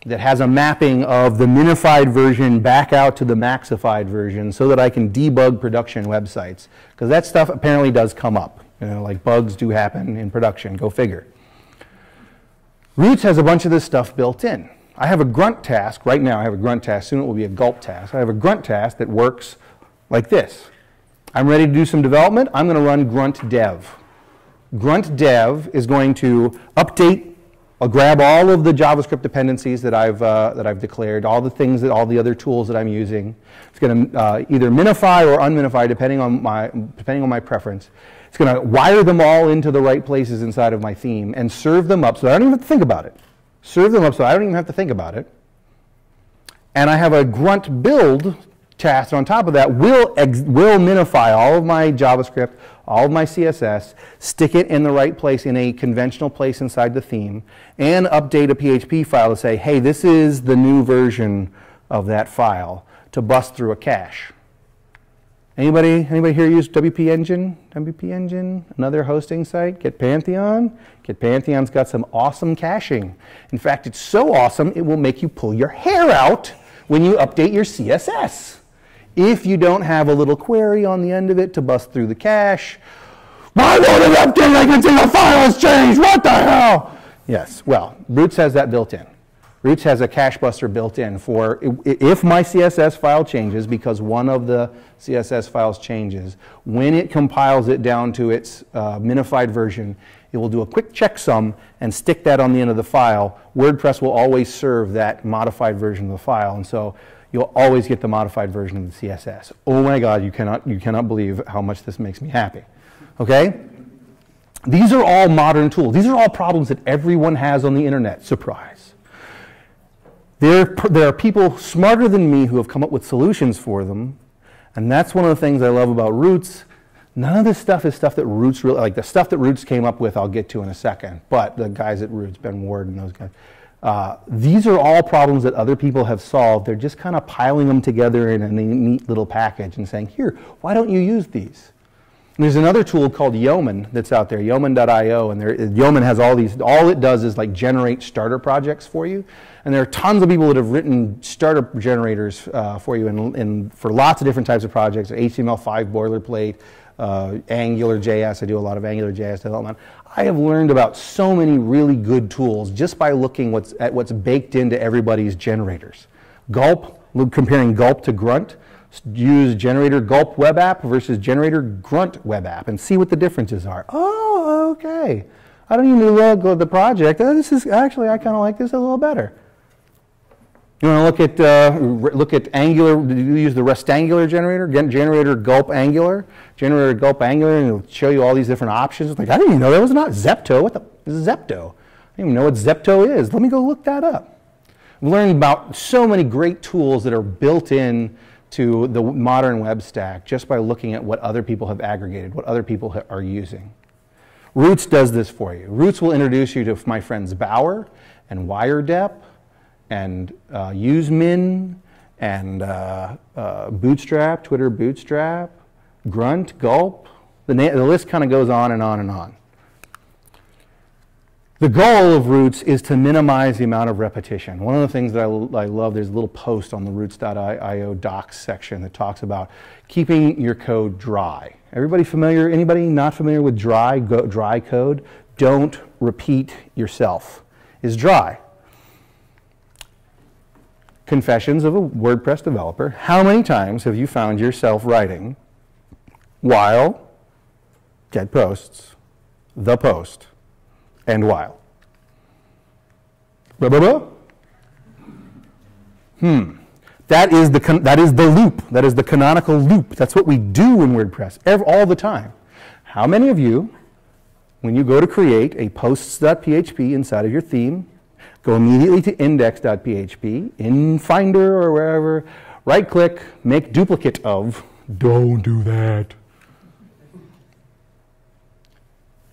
that has a mapping of the minified version back out to the maxified version so that I can debug production websites. Because that stuff apparently does come up. You know, like bugs do happen in production, go figure. Roots has a bunch of this stuff built in. I have a grunt task, right now I have a grunt task, soon it will be a gulp task. I have a grunt task that works like this. I'm ready to do some development, I'm going to run grunt dev. Grunt dev is going to update, I'll grab all of the JavaScript dependencies that I've declared, all the things that, all the other tools that I'm using. It's going to either minify or unminify depending on my preference. It's going to wire them all into the right places inside of my theme and serve them up so I don't even have to think about it. Serve them up so I don't even have to think about it. And I have a grunt build task on top of that will minify all of my JavaScript, all of my CSS, stick it in the right place in a conventional place inside the theme, and update a PHP file to say, hey, this is the new version of that file to bust through a cache. Anybody here use WP Engine? WP Engine, another hosting site? Get Pantheon? Get Pantheon's got some awesome caching. In fact, it's so awesome it will make you pull your hair out when you update your CSS. If you don't have a little query on the end of it to bust through the cache, why won't it update? I can see the file has changed. What the hell? Yes, well, Roots has that built in. Roots has a cache buster built in for if my CSS file changes, because one of the CSS files changes, when it compiles it down to its minified version, it will do a quick checksum and stick that on the end of the file. WordPress will always serve that modified version of the file, and so you'll always get the modified version of the CSS. Oh my God, you cannot believe how much this makes me happy. Okay? These are all modern tools. These are all problems that everyone has on the internet. Surprise. There are people smarter than me who have come up with solutions for them, and that's one of the things I love about Roots. None of this stuff is stuff that Roots really, like the stuff that Roots came up with I'll get to in a second, but the guys at Roots, Ben Ward and those guys, these are all problems that other people have solved. They're just kind of piling them together in a neat little package and saying, here, why don't you use these? And there's another tool called Yeoman that's out there, yeoman.io, and Yeoman has all these, all it does is like generate starter projects for you. And there are tons of people that have written starter generators for you and for lots of different types of projects, HTML5 boilerplate, AngularJS. I do a lot of AngularJS development. I have learned about so many really good tools just by looking at what's baked into everybody's generators. Gulp, comparing Gulp to Grunt. Use generator Gulp web app versus generator Grunt web app and see what the differences are. Oh, okay. I don't even need to look at the project. This is actually, I kind of like this a little better. You want to look at Angular? Do you use the REST-Angular generator? Generator Gulp Angular, generator Gulp Angular, and it'll show you all these different options. It's like, I didn't even know that was not Zepto. What the is Zepto? I didn't even know what Zepto is. Let me go look that up. I've learned about so many great tools that are built in to the modern web stack just by looking at what other people have aggregated, what other people are using. Roots does this for you. Roots will introduce you to my friends Bower and WireDep and UseMin and Bootstrap, Twitter Bootstrap, Grunt, Gulp. The list kind of goes on and on and on. The goal of Roots is to minimize the amount of repetition. One of the things that I love, there's a little post on the roots.io docs section that talks about keeping your code dry. Everybody familiar? Anybody not familiar with dry code? Don't repeat yourself. Is dry. Confessions of a WordPress developer. How many times have you found yourself writing while, get posts, the post, and while? Blah, blah, blah. That is the loop. That is the canonical loop. That's what we do in WordPress all the time. How many of you, when you go to create a posts.php inside of your theme, go immediately to index.php, in Finder or wherever, right-click, make duplicate of, don't do that.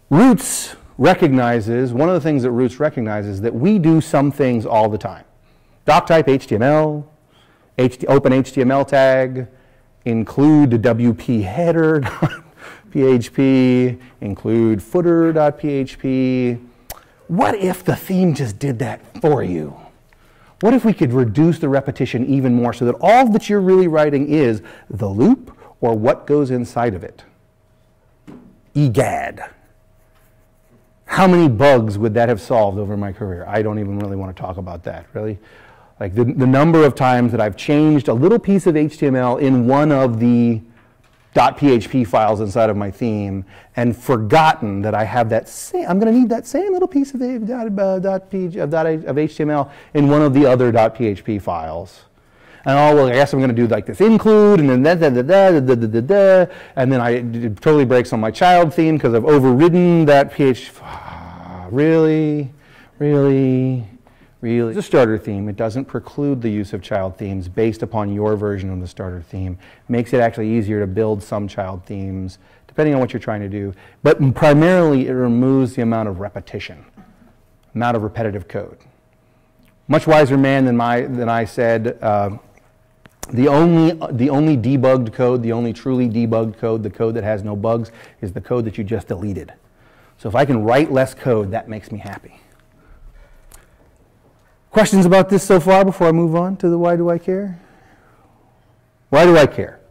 Roots recognizes, one of the things that Roots recognizes that we do some things all the time. Doctype HTML, open HTML tag, include WP header.php, include footer.php. What if the theme just did that for you? What if we could reduce the repetition even more so that all that you're really writing is the loop or what goes inside of it? Egad. How many bugs would that have solved over my career? I don't even really want to talk about that, really. Like the number of times that I've changed a little piece of HTML in one of the .php files inside of my theme and forgotten that I have that same, I'm going to need that same little piece of HTML in one of the other .php files. And oh, well, I guess I'm going to do like this include, and then and then it totally breaks on my child theme because I've overridden that really. It's a starter theme. It doesn't preclude the use of child themes based upon your version of the starter theme. It makes it actually easier to build some child themes, depending on what you're trying to do. But primarily, it removes the amount of repetition, amount of repetitive code. Much wiser man than I said, the only debugged code, the only truly debugged code, the code that has no bugs, is the code that you just deleted. So if I can write less code, that makes me happy. Questions about this so far before I move on to the why do I care? Why do I care?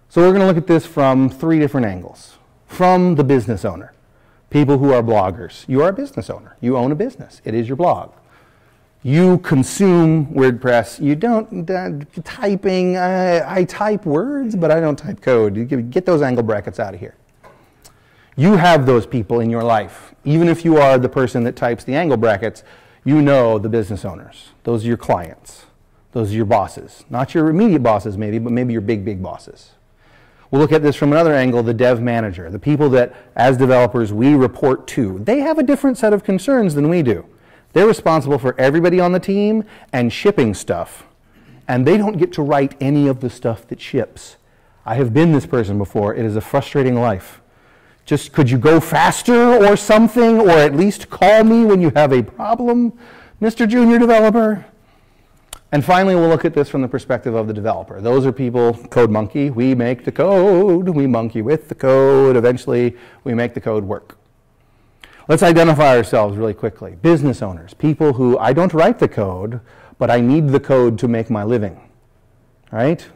So we're going to look at this from 3 different angles. From the business owner, people who are bloggers. You are a business owner. You own a business. It is your blog. You consume WordPress. You don't typing. I type words, but I don't type code. You get those angle brackets out of here. You have those people in your life. Even if you are the person that types the angle brackets, you know the business owners. Those are your clients. Those are your bosses. Not your immediate bosses maybe, but maybe your big bosses. We'll look at this from another angle, the dev manager, the people that, as developers, we report to. They have a different set of concerns than we do. They're responsible for everybody on the team and shipping stuff. And they don't get to write any of the stuff that ships. I have been this person before. It is a frustrating life. Just could you go faster or something, or at least call me when you have a problem, Mr. Junior Developer? And finally, we'll look at this from the perspective of the developer. Those are people, code monkey. We make the code. We monkey with the code. Eventually, we make the code work. Let's identify ourselves really quickly. Business owners, people who I don't write the code, but I need the code to make my living, right?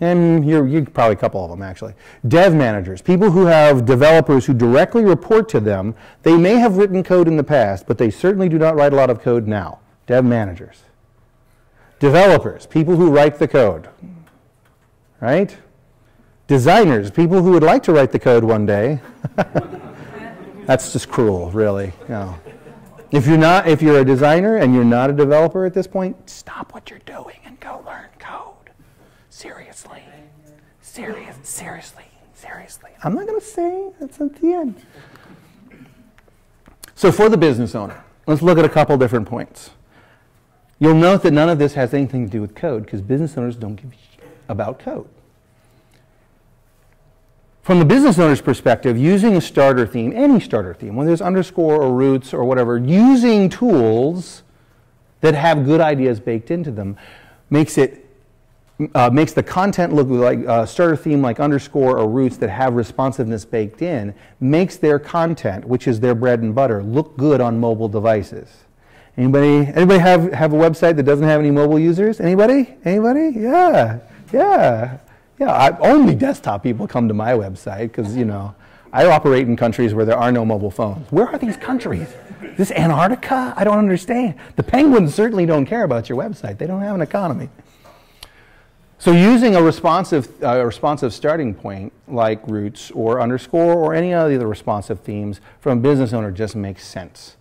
And you're probably a couple of them, actually. Dev managers, people who have developers who directly report to them. They may have written code in the past, but they certainly do not write a lot of code now. Dev managers. Developers, people who write the code, right? Designers, people who would like to write the code one day. That's just cruel, really. No. If you're a designer and you're not a developer at this point, stop what you're doing and go learn code. Seriously. Seriously. I'm not going to say, that's at the end. So for the business owner, let's look at a couple different points. You'll note that none of this has anything to do with code because business owners don't give a shit about code. From the business owner's perspective, using a starter theme, any starter theme, whether it's underscore or roots or whatever, using tools that have good ideas baked into them makes the content look like a starter theme like underscore or roots that have responsiveness baked in, makes their content, which is their bread and butter, look good on mobile devices. Anybody have a website that doesn't have any mobile users? Anybody? Yeah. Only desktop people come to my website because, I operate in countries where there are no mobile phones. Where are these countries? Is this Antarctica? I don't understand. The penguins certainly don't care about your website. They don't have an economy. So using a responsive starting point like roots or underscore or any of the other responsive themes from a business owner just makes sense.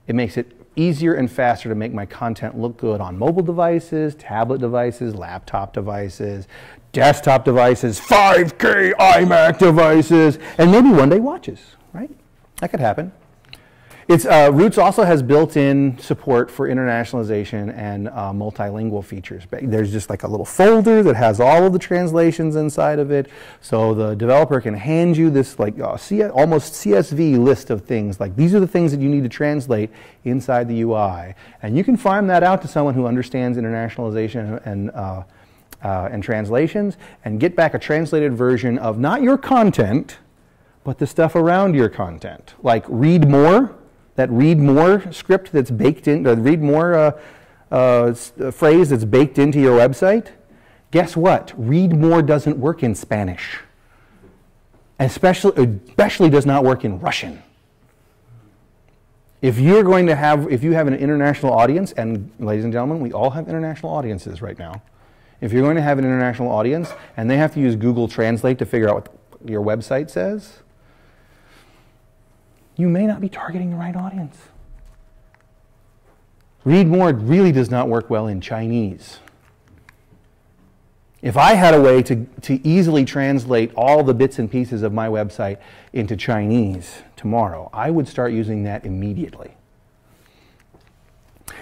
It makes it easier and faster to make my content look good on mobile devices, tablet devices, laptop devices, desktop devices, 5K iMac devices, and maybe one day watches, right? That could happen. Roots also has built-in support for internationalization and multilingual features. There's just like a little folder that has all of the translations inside of it, so the developer can hand you this like almost CSV list of things. Like these are the things that you need to translate inside the UI, and you can farm that out to someone who understands internationalization and translations, and get back a translated version of not your content, but the stuff around your content, like read more. That read more script that's baked in, the read more phrase that's baked into your website. Guess what? Read more doesn't work in Spanish. Especially does not work in Russian. If you have an international audience, and ladies and gentlemen, we all have international audiences right now. If you're going to have an international audience and they have to use Google Translate to figure out what your website says, you may not be targeting the right audience. Read more really does not work well in Chinese. If I had a way to easily translate all the bits and pieces of my website into Chinese tomorrow, I would start using that immediately.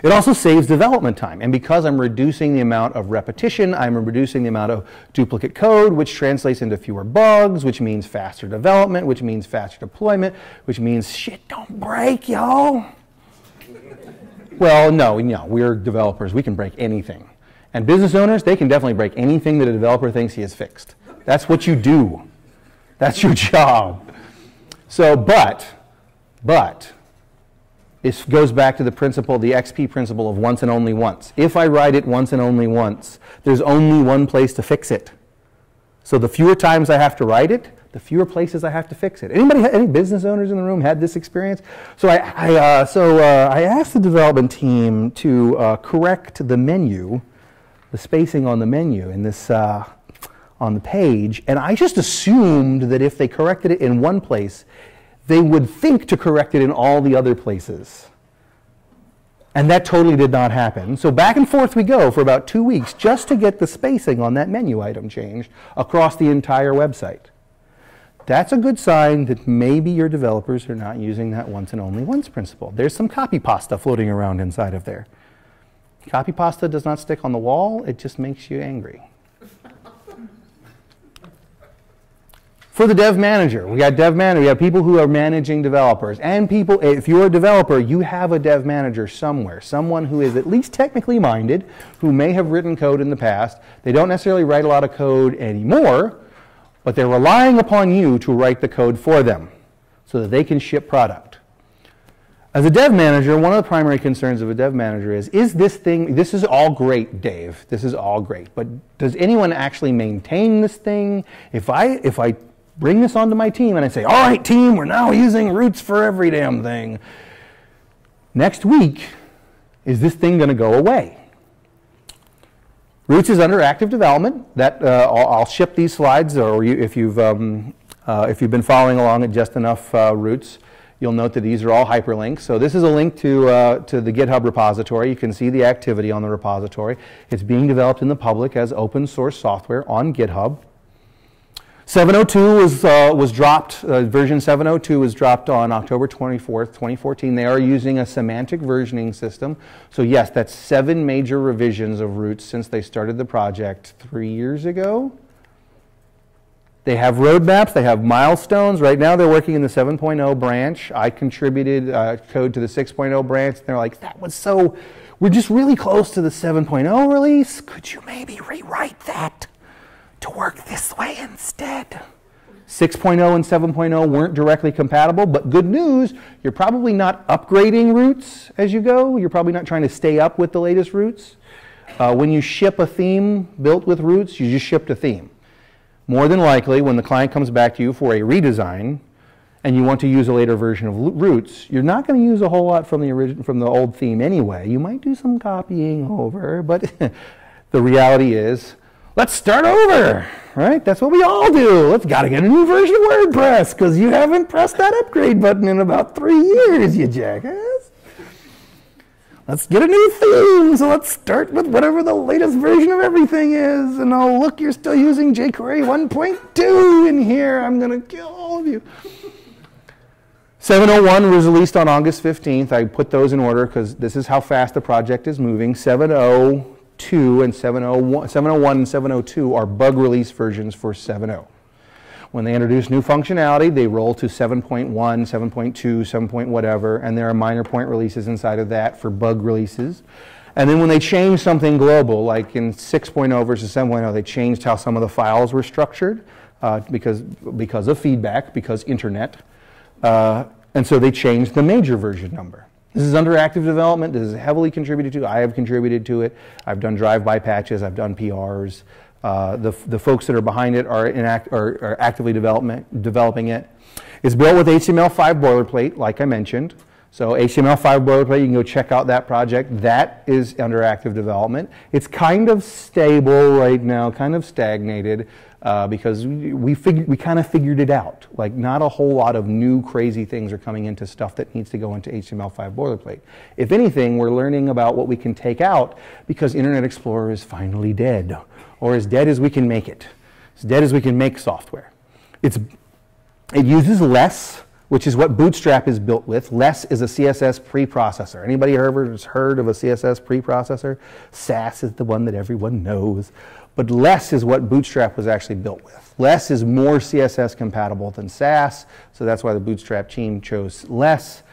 It also saves development time, and because I'm reducing the amount of repetition, I'm reducing the amount of duplicate code, which translates into fewer bugs, which means faster development, which means faster deployment, which means shit don't break, y'all. Well, no, we're developers. We can break anything. And business owners, they can definitely break anything that a developer thinks he has fixed. That's what you do. That's your job. So, but, it goes back to the principle, the XP principle of once and only once. If I write it once and only once, there's only one place to fix it. So the fewer times I have to write it, the fewer places I have to fix it. Any business owners in the room had this experience? So I asked the development team to correct the menu, the spacing on the menu in this on the page, and I just assumed that if they corrected it in one place, they would think to correct it in all the other places. And that totally did not happen. So back and forth we go for about 2 weeks just to get the spacing on that menu item changed across the entire website. That's a good sign that maybe your developers are not using that once and only once principle. There's some copy pasta floating around inside of there. Copy pasta does not stick on the wall, it just makes you angry. For the dev manager, we got dev manager, we have people who are managing developers. And people, if you're a developer, you have a dev manager somewhere. Someone who is at least technically minded, who may have written code in the past. They don't necessarily write a lot of code anymore, but they're relying upon you to write the code for them so that they can ship product. As a dev manager, one of the primary concerns of a dev manager is this thing, this is all great, Dave, this is all great, but does anyone actually maintain this thing? If I bring this onto my team and I say, all right, team, we're now using Roots for every damn thing. Next week, is this thing going to go away? Roots is under active development. That I'll ship these slides, or if you've been following along at Just Enough Roots, you'll note that these are all hyperlinks. So this is a link to the GitHub repository. You can see the activity on the repository. It's being developed in the public as open source software on GitHub. 702 was dropped, version 702 was dropped on October 24th, 2014. They are using a semantic versioning system. So yes, that's 7 major revisions of Roots since they started the project 3 years ago. They have roadmaps, they have milestones. Right now they're working in the 7.0 branch. I contributed code to the 6.0 branch. And they're like, that was so, we're just really close to the 7.0 release. Could you maybe rewrite that to work this way instead? 6.0 and 7.0 weren't directly compatible, but good news, you're probably not upgrading Roots as you go. You're probably not trying to stay up with the latest Roots. When you ship a theme built with Roots, you just shipped a theme. More than likely, when the client comes back to you for a redesign and you want to use a later version of Roots, you're not going to use a whole lot from the old theme anyway. You might do some copying over, but the reality is, let's start over, right? That's what we all do. Let's got to get a new version of WordPress because you haven't pressed that upgrade button in about 3 years, you jackass. Let's get a new theme, so let's start with whatever the latest version of everything is. And oh, look, you're still using jQuery 1.2 in here. I'm going to kill all of you. 701 was released on August 15th. I put those in order because this is how fast the project is moving. 702 and 701 and 702 are bug release versions for 7.0. When they introduce new functionality, they roll to 7.1, 7.2, 7. Whatever, and there are minor point releases inside of that for bug releases. And then when they change something global, like in 6.0 versus 7.0, they changed how some of the files were structured because of feedback, because internet. And so they changed the major version number. This is under active development. This is heavily contributed to. I have contributed to it. I've done drive-by patches. I've done PRs. The folks that are behind it are actively developing it. It's built with HTML5 boilerplate, like I mentioned. So HTML5 boilerplate, you can go check out that project. That is under active development. It's kind of stable right now, kind of stagnated, because we kind of figured it out. Like, not a whole lot of new crazy things are coming into stuff that needs to go into HTML5 boilerplate. If anything, we're learning about what we can take out because Internet Explorer is finally dead, or as dead as we can make it. As dead as we can make software. It uses less, which is what Bootstrap is built with. Less is a CSS preprocessor. Anybody ever heard of a CSS preprocessor? Sass is the one that everyone knows. But Less is what Bootstrap was actually built with. Less is more CSS compatible than Sass, so that's why the Bootstrap team chose Less.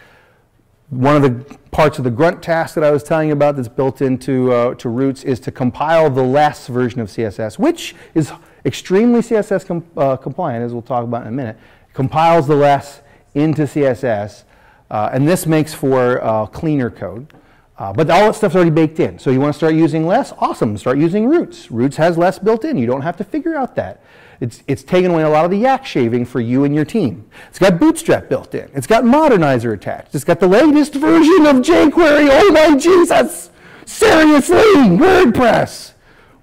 One of the parts of the grunt task that I was telling you about that's built into to Roots is to compile the Less version of CSS, which is extremely CSS compliant, as we'll talk about in a minute. It compiles the Less into CSS, and this makes for cleaner code. But all that stuff's already baked in. So you want to start using Less? Awesome, start using Roots. Roots has Less built in. You don't have to figure out that. It's taken away a lot of the yak shaving for you and your team. It's got Bootstrap built in. It's got Modernizer attached. It's got the latest version of jQuery. Oh my Jesus! Seriously, WordPress!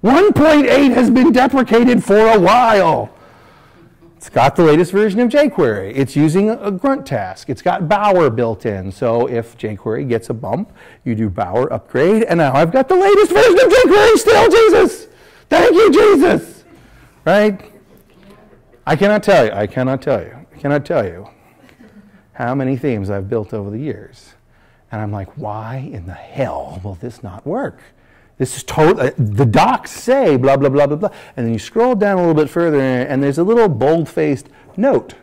1.8 has been deprecated for a while. It's got the latest version of jQuery. It's using a grunt task. It's got Bower built in. So if jQuery gets a bump, you do Bower upgrade, and now I've got the latest version of jQuery still, Jesus! Thank you, Jesus! Right? I cannot tell you how many themes I've built over the years. And I'm like, why in the hell will this not work? This is totally, the docs say blah, blah, blah, blah, blah. And then you scroll down a little bit further and there's a little bold-faced note.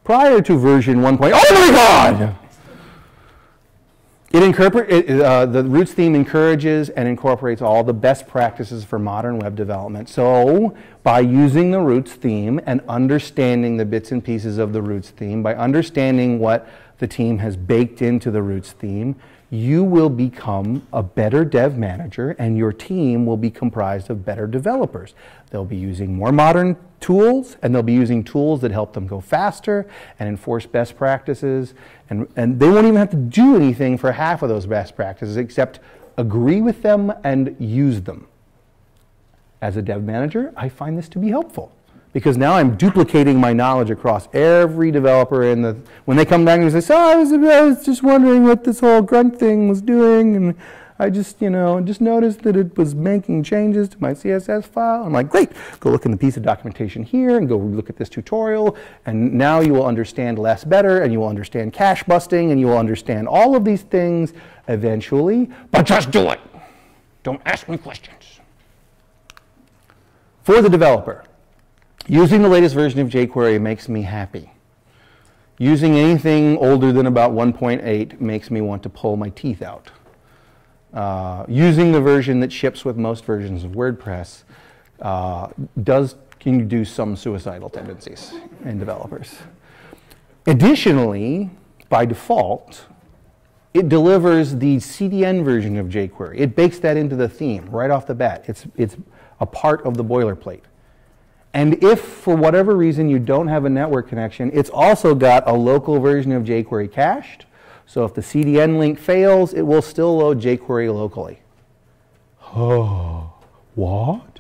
Prior to version 1. Oh my God! The Roots theme encourages and incorporates all the best practices for modern web development. So by using the Roots theme and understanding the bits and pieces of the Roots theme, by understanding what the team has baked into the Roots theme, you will become a better dev manager and your team will be comprised of better developers. They'll be using more modern tools and they'll be using tools that help them go faster and enforce best practices, and they won't even have to do anything for half of those best practices except agree with them and use them. As a dev manager, I find this to be helpful, because now I'm duplicating my knowledge across every developer. When they come back and say, so I was just wondering what this whole grunt thing was doing, and I just noticed that it was making changes to my CSS file. I'm like, great, go look in the piece of documentation here and go look at this tutorial, and now you will understand less better, and you will understand cache busting, and you will understand all of these things eventually, but just do it. Don't ask me questions. For the developer, using the latest version of jQuery makes me happy. Using anything older than about 1.8 makes me want to pull my teeth out. Using the version that ships with most versions of WordPress can induce some suicidal tendencies in developers. Additionally, by default, it delivers the CDN version of jQuery. It bakes that into the theme right off the bat. It's a part of the boilerplate. And if, for whatever reason, you don't have a network connection, it's also got a local version of jQuery cached. So if the CDN link fails, it will still load jQuery locally. Oh, what?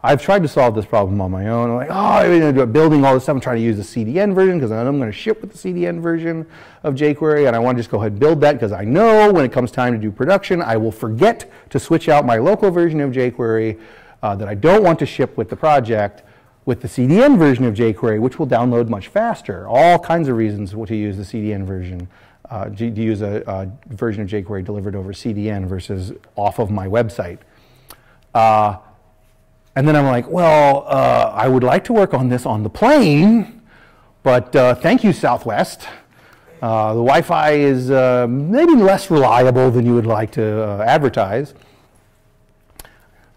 I've tried to solve this problem on my own. I'm like, I'm building all this stuff. I'm trying to use the CDN version because I know I'm going to ship with the CDN version of jQuery, and I want to just go ahead and build that because I know when it comes time to do production, I will forget to switch out my local version of jQuery that I don't want to ship with the project with the CDN version of jQuery, which will download much faster. All kinds of reasons to use the CDN version, to use a version of jQuery delivered over CDN versus off of my website. And then I'm like, well, I would like to work on this on the plane, but thank you, Southwest. The Wi-Fi is maybe less reliable than you would like to advertise.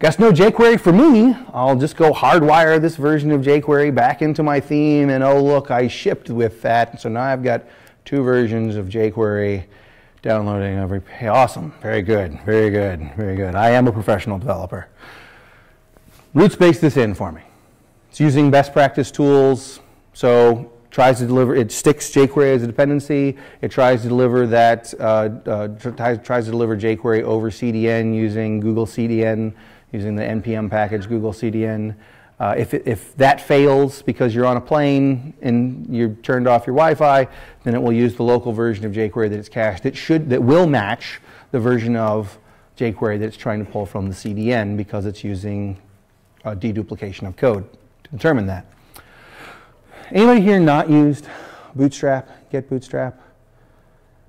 Guess no jQuery for me. I'll just go hardwire this version of jQuery back into my theme, and oh look, I shipped with that. So now I've got 2 versions of jQuery downloading every. Hey, awesome, very good, very good, very good. I am a professional developer. Roots bakes this in for me. It's using best practice tools, so tries to deliver. It sticks jQuery as a dependency. It tries to deliver that. Tries to deliver jQuery over CDN using Google CDN. Using the NPM package, Google CDN. If that fails because you're on a plane and you turned off your Wi-Fi, then it will use the local version of jQuery that it's cached. That will match the version of jQuery that it's trying to pull from the CDN because it's using deduplication of code to determine that. Anybody here not used Bootstrap? Get Bootstrap?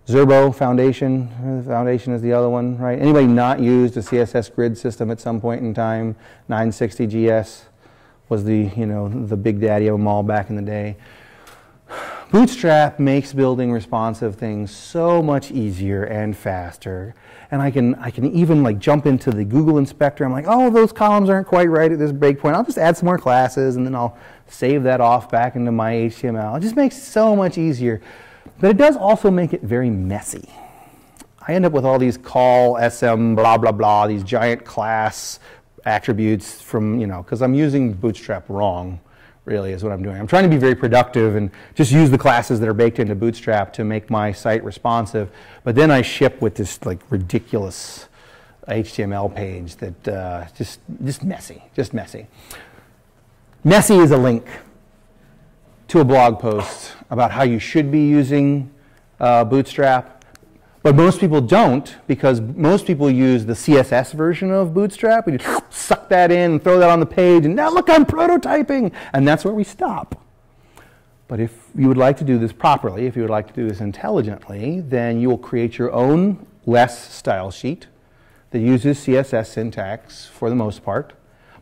Zerbo Foundation. Foundation is the other one, right? Anybody not used a CSS grid system at some point in time? 960GS was the big daddy of them all back in the day. Bootstrap makes building responsive things so much easier and faster. And I can even like jump into the Google Inspector. I'm like, oh, those columns aren't quite right at this breakpoint. I'll just add some more classes and then I'll save that off back into my HTML. It just makes it so much easier. But it does also make it very messy. I end up with all these call, SM, blah, blah, blah, these giant class attributes from, because I'm using Bootstrap wrong, really, is what I'm doing. I'm trying to be very productive and just use the classes that are baked into Bootstrap to make my site responsive. But then I ship with this like ridiculous HTML page that just messy, just messy. Messy is a link to a blog post about how you should be using Bootstrap. But most people don't, because most people use the CSS version of Bootstrap. We just suck that in and throw that on the page, and now look, I'm prototyping. And that's where we stop. But if you would like to do this properly, if you would like to do this intelligently, then you will create your own less style sheet that uses CSS syntax for the most part,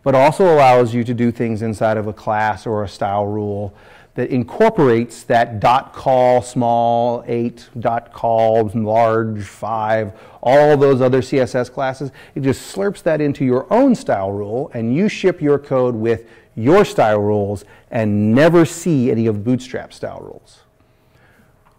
but also allows you to do things inside of a class or a style rule that incorporates that .col small 8, .col large 5, all those other CSS classes. It just slurps that into your own style rule, and you ship your code with your style rules and never see any of Bootstrap style rules.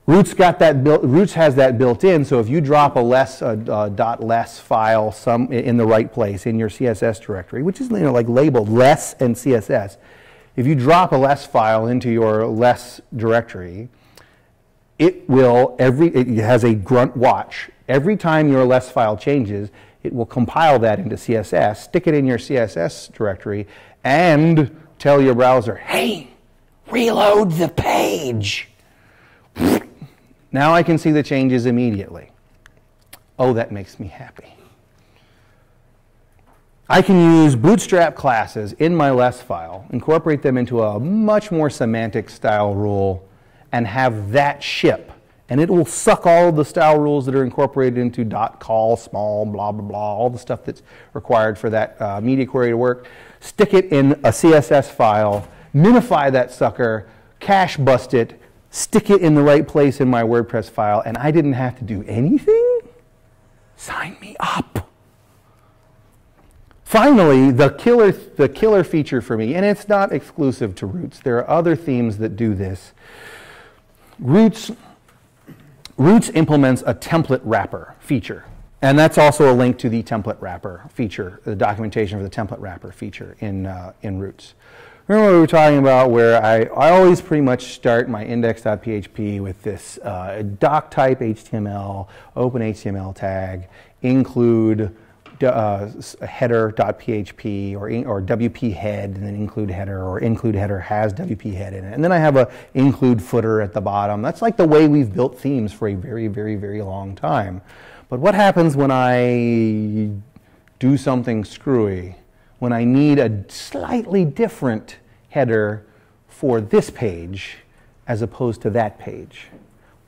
Roots has that built in, so if you drop a .less file in the right place in your CSS directory, which is like labeled less and CSS, if you drop a less file into your less directory, it has a grunt watch. Every time your less file changes, it will compile that into CSS, stick it in your CSS directory, and tell your browser, hey, reload the page. Now I can see the changes immediately. Oh, that makes me happy. I can use Bootstrap classes in my less file, incorporate them into a much more semantic style rule, and have that ship. And it will suck all of the style rules that are incorporated into .col, small, blah, blah, blah, all the stuff that's required for that media query to work, stick it in a CSS file, minify that sucker, cache bust it, stick it in the right place in my WordPress file, and I didn't have to do anything? Sign me up. Finally, the killer feature for me, and it's not exclusive to Roots. There are other themes that do this. Roots implements a template wrapper feature. And that's also a link to the template wrapper feature, the documentation for the template wrapper feature in Roots. Remember what we were talking about where I always pretty much start my index.php with this doc type HTML, open HTML tag, include header.php or WP head, and then include header, or include header has WP head in it. And then I have a include footer at the bottom. That's like the way we've built themes for a very, very, very long time. But what happens when I do something screwy? When I need a slightly different header for this page as opposed to that page?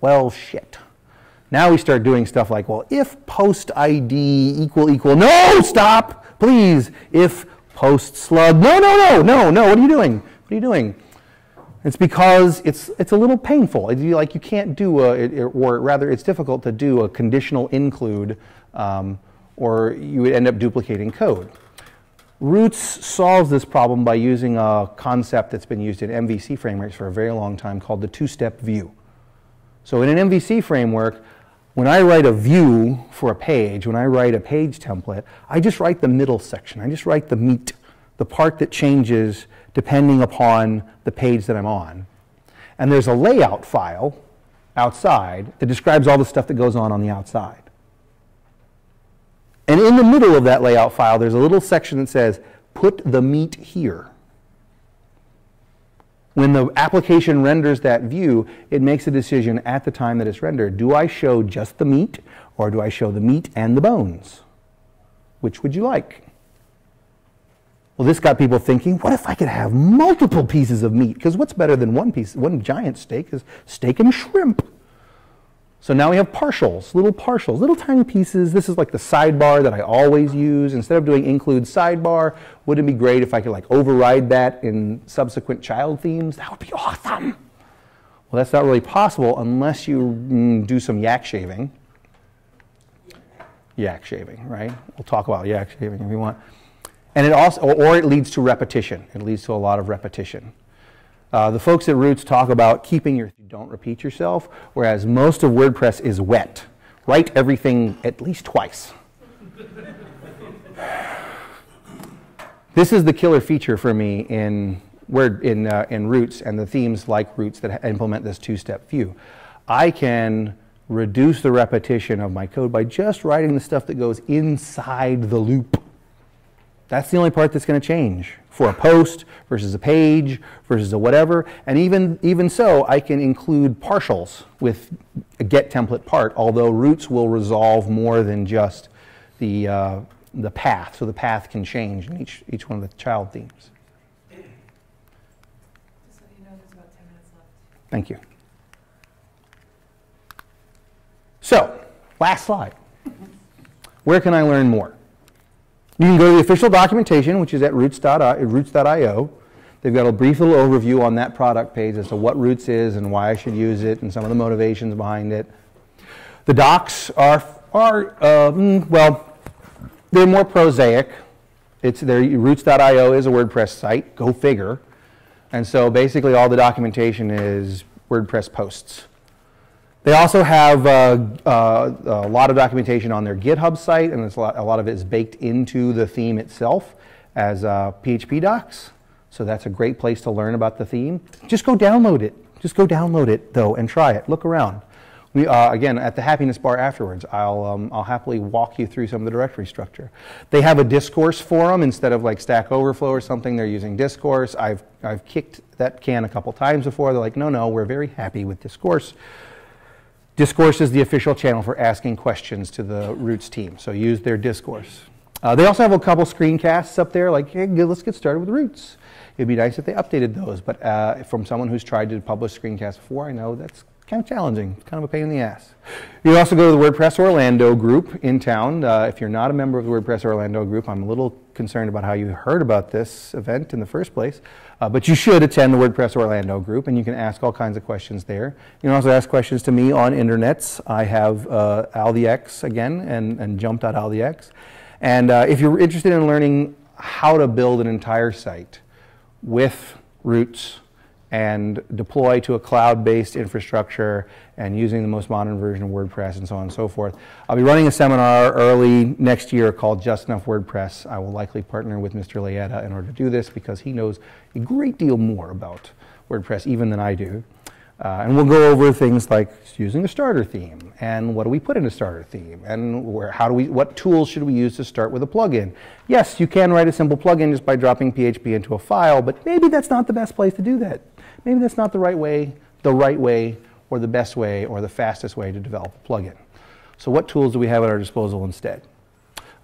Well, shit. Now we start doing stuff like, well, if post ID equal, no, stop, please. If post slug, no, what are you doing? What are you doing? It's because it's a little painful. You can't do or rather it's difficult to do a conditional include, or you would end up duplicating code. Roots solves this problem by using a concept that's been used in MVC frameworks for a very long time called the two-step view. So in an MVC framework, when I write a view for a page, when I write a page template, I just write the middle section. I just write the meat, the part that changes depending upon the page that I'm on. And there's a layout file outside that describes all the stuff that goes on the outside. And in the middle of that layout file, there's a little section that says, put the meat here. When the application renders that view, it makes a decision at the time that it's rendered. Do I show just the meat, or do I show the meat and the bones? Which would you like? Well, this got people thinking, what if I could have multiple pieces of meat? Because what's better than one giant steak is steak and shrimp. So now we have partials, little tiny pieces. This is like the sidebar that I always use. Instead of doing include sidebar, wouldn't it be great if I could override that in subsequent child themes? That would be awesome. Well, that's not really possible unless you do some yak shaving. Yak shaving, right? We'll talk about yak shaving if you want. And it also, or it leads to repetition. It leads to a lot of repetition. The folks at Roots talk about keeping you don't repeat yourself, whereas most of WordPress is wet. Write everything at least twice. This is the killer feature for me in Roots and the themes like Roots that implement this two-step view. I can reduce the repetition of my code by just writing the stuff that goes inside the loop. That's the only part that's going to change for a post versus a page versus a whatever. And even so, I can include partials with a get template part, although roots will resolve more than just the path. So the path can change in each one of the child themes. Just so you know, there's about 10 minutes left. Thank you. So, last slide. Where can I learn more? You can go to the official documentation, which is at roots.io. They've got a brief little overview on that product page as to what Roots is and why I should use it and some of the motivations behind it. The docs are well, they're more prosaic. Roots.io is a WordPress site, go figure. And so basically all the documentation is WordPress posts. They also have a lot of documentation on their GitHub site, and a lot of it is baked into the theme itself as PHP docs. So that's a great place to learn about the theme. Just go download it. Just go download it, though, and try it. Look around. Again, at the happiness bar afterwards, I'll happily walk you through some of the directory structure. They have a discourse forum instead of like Stack Overflow or something. They're using discourse. I've kicked that can a couple times before. They're like, no, we're very happy with discourse. Discourse is the official channel for asking questions to the Roots team, so use their discourse. They also have a couple screencasts up there, like, hey, let's get started with Roots. It'd be nice if they updated those, but from someone who's tried to publish screencasts before, I know that's kind of challenging. It's kind of a pain in the ass. You can also go to the WordPress Orlando group in town. If you're not a member of the WordPress Orlando group, I'm a little concerned about how you heard about this event in the first place. But you should attend the WordPress Orlando group, and you can ask all kinds of questions there. You can also ask questions to me on internets. I have AlTheX again, and jump.althex. And if you're interested in learning how to build an entire site with Roots and deploy to a cloud-based infrastructure and using the most modern version of WordPress and so on and so forth. I'll be running a seminar early next year called Just Enough WordPress. I will likely partner with Mr. Leetta in order to do this because he knows a great deal more about WordPress even than I do. And we'll go over things like using a starter theme and what do we put in a starter theme and what tools should we use to start with a plugin. Yes, you can write a simple plugin just by dropping PHP into a file, but maybe that's not the best place to do that. Maybe that's not the right way, or the best way, or the fastest way to develop a plugin. So what tools do we have at our disposal instead?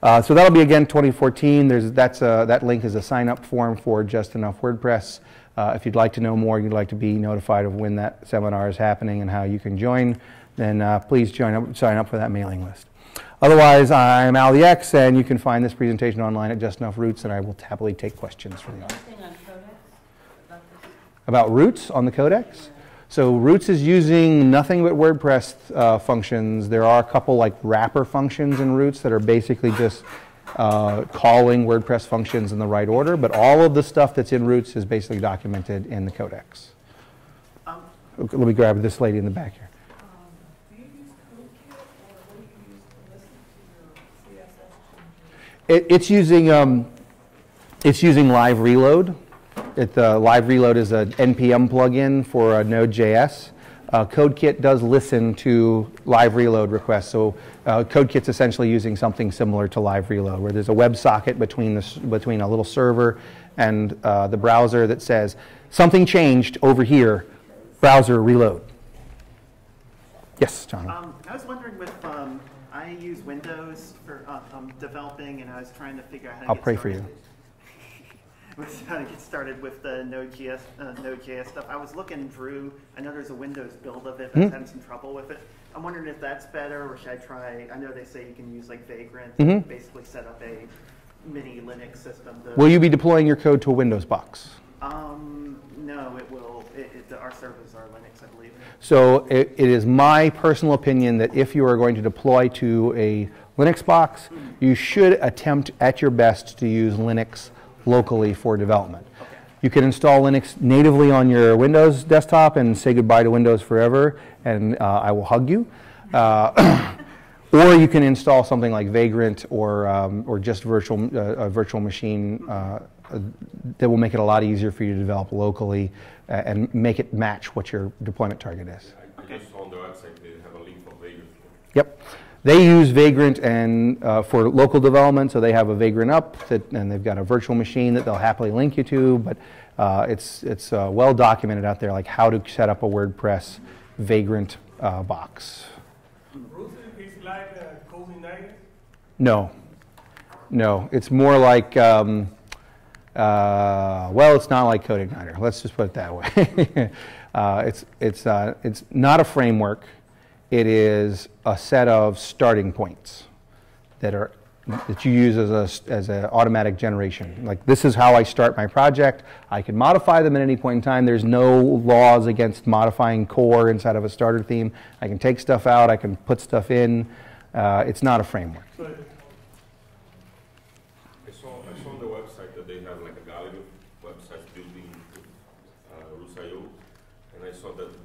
So that'll be, again, 2014. That link is a sign-up form for Just Enough WordPress. If you'd like to know more, you'd like to be notified of when that seminar is happening and how you can join, then please sign up for that mailing list. Otherwise, I'm AlTheX, and you can find this presentation online at Just Enough Roots, and I will happily take questions from the audience. About Roots on the Codex? So Roots is using nothing but WordPress functions. There are a couple like wrapper functions in Roots that are basically just calling WordPress functions in the right order, but all of the stuff that's in Roots is basically documented in the Codex. Let me grab this lady in the back here. Do you use CodeKit, or what do you use to listen to your CSS changes? It's using Live Reload. Live Reload is an NPM plugin for Node.js. CodeKit does listen to Live Reload requests, so CodeKit's essentially using something similar to Live Reload, where there's a WebSocket between a little server and the browser that says, something changed over here, browser reload. Yes, John. I was wondering I use Windows for developing, and I was trying to figure out how to I'll get pray started. for you. How to get started with the Node.js stuff. I was looking through, I know there's a Windows build of it, but I was having some trouble with it. I'm wondering if that's better, or should I try, I know they say you can use like Vagrant and basically set up a mini Linux system. Will you be deploying your code to a Windows box? No, it will. Our servers are Linux, I believe. So it is my personal opinion that if you are going to deploy to a Linux box, you should attempt at your best to use Linux locally for development. Okay. You can install Linux natively on your Windows desktop and say goodbye to Windows forever, and I will hug you. Or you can install something like Vagrant or just a virtual machine that will make it a lot easier for you to develop locally and make it match what your deployment target is. I just on the website they have a link for Vagrant. Yep. They use Vagrant and for local development, so they have a Vagrant up, and they've got a virtual machine that they'll happily link you to, but it's well documented out there, like how to set up a WordPress Vagrant box. Ruth, is it like COVID-19? No. No, it's more like, well, it's not like CodeIgniter. Let's just put it that way. It's not a framework. It is a set of starting points that you use as an automatic generation. Like, this is how I start my project. I can modify them at any point in time. There's no laws against modifying core inside of a starter theme. I can take stuff out. I can put stuff in. It's not a framework. I saw on the website that they have like a gallery of websites building Roots.io, and I saw that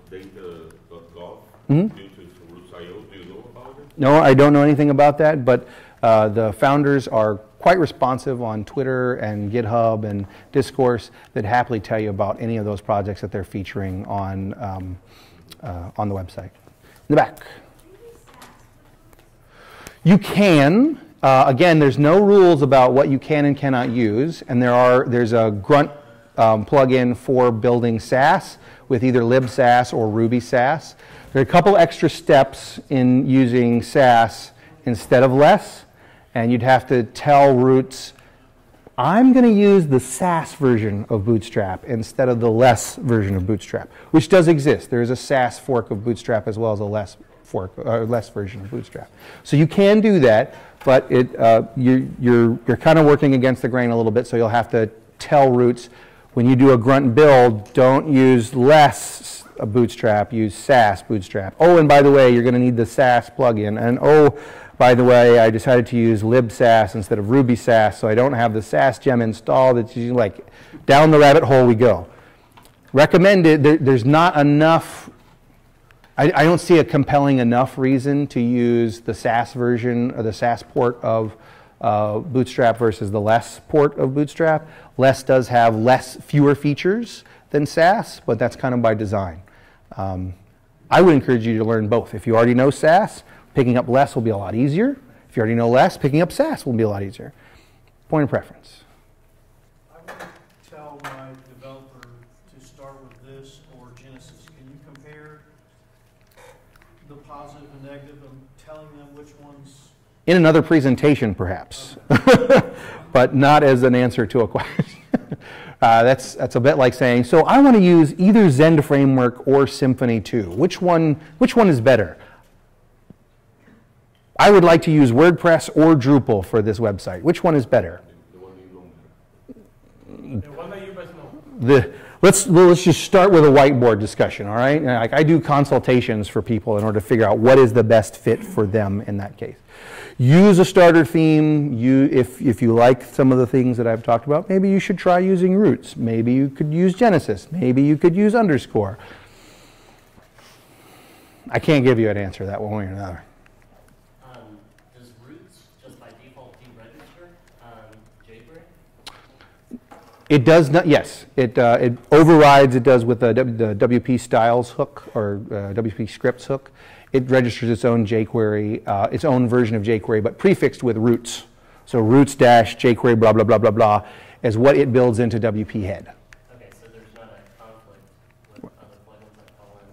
.data.gov built with Roots.io. Do you know about it? No, I don't know anything about that, but the founders are quite responsive on Twitter and GitHub and Discourse that happily tell you about any of those projects that they're featuring on the website. In the back. You can. Again, there's no rules about what you can and cannot use, and there's a Grunt plugin for building Sass with either libsass or Ruby Sass. There are a couple extra steps in using Sass instead of less, and you'd have to tell Roots, I'm going to use the Sass version of Bootstrap instead of the less version of Bootstrap, which does exist. There is a Sass fork of Bootstrap as well as a less version of Bootstrap. So you can do that, but you're kind of working against the grain a little bit, so you'll have to tell Roots, when you do a Grunt build, don't use less Bootstrap, use Sass Bootstrap. Oh, and by the way, you're going to need the Sass plugin. And oh, by the way, I decided to use libsass instead of Ruby Sass, so I don't have the Sass gem installed. It's like down the rabbit hole we go. Recommended. There's not enough. I don't see a compelling enough reason to use the Sass version or the Sass port of Bootstrap versus the less port of Bootstrap. Less does have fewer features than Sass, but that's kind of by design. I would encourage you to learn both. If you already know Sass, picking up less will be a lot easier. If you already know less, picking up Sass will be a lot easier. Point of preference. I would tell my developer to start with this or Genesis. Can you compare the positive and negative and telling them which ones? In another presentation, perhaps, but not as an answer to a question. That's a bit like saying, so I want to use either Zend framework or Symfony 2. Which one is better? I would like to use WordPress or Drupal for this website. Which one is better? The one that you best know. Let's just start with a whiteboard discussion, all right? Like, I do consultations for people in order to figure out what is the best fit for them in that case. Use a starter theme. If you like some of the things that I've talked about, maybe you should try using Roots. Maybe you could use Genesis. Maybe you could use Underscore. I can't give you an answer that one way or another. Does Roots just by default deregister jQuery? It does not. Yes, it overrides. It does with the WP styles hook or WP scripts hook. It registers its own jQuery, its own version of jQuery, but prefixed with Roots. So Roots-jQuery blah blah blah blah blah is what it builds into WP head. Okay, so there's not a conflict with other plugins that call in.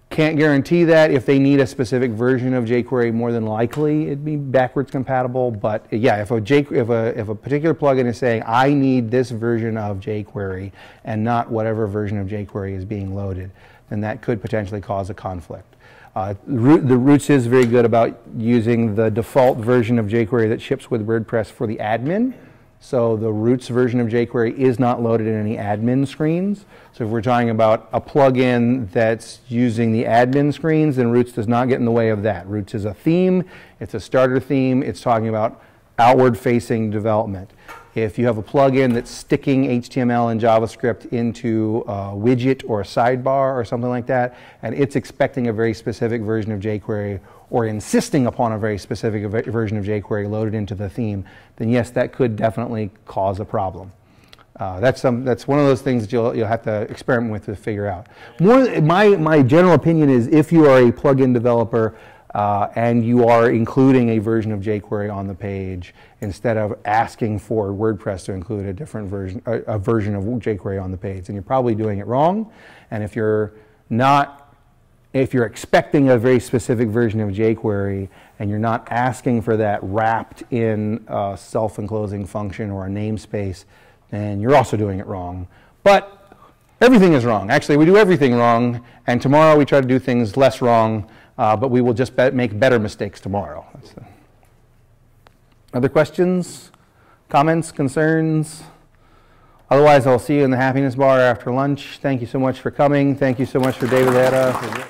Can't guarantee that. If they need a specific version of jQuery, more than likely it'd be backwards compatible. But yeah, if a particular plugin is saying I need this version of jQuery and not whatever version of jQuery is being loaded, then that could potentially cause a conflict. The Roots is very good about using the default version of jQuery that ships with WordPress for the admin. So the Roots version of jQuery is not loaded in any admin screens. So if we're talking about a plugin that's using the admin screens, then Roots does not get in the way of that. Roots is a theme. It's a starter theme. It's talking about outward-facing development. If you have a plugin that's sticking HTML and JavaScript into a widget or a sidebar or something like that, and it's expecting a very specific version of jQuery or insisting upon a very specific version of jQuery loaded into the theme, then yes, that could definitely cause a problem. That's one of those things that you'll have to experiment with to figure out. My general opinion is if you are a plugin developer, and you are including a version of jQuery on the page instead of asking for WordPress to include a different version, a version of jQuery on the page. And you're probably doing it wrong. And if you're expecting a very specific version of jQuery and you're not asking for that wrapped in a self-enclosing function or a namespace, then you're also doing it wrong. But everything is wrong. Actually, we do everything wrong, and tomorrow we try to do things less wrong, but we will just make better mistakes tomorrow. Other questions, comments, concerns? Otherwise, I'll see you in the happiness bar after lunch. Thank you so much for coming. Thank you so much for David Hedda.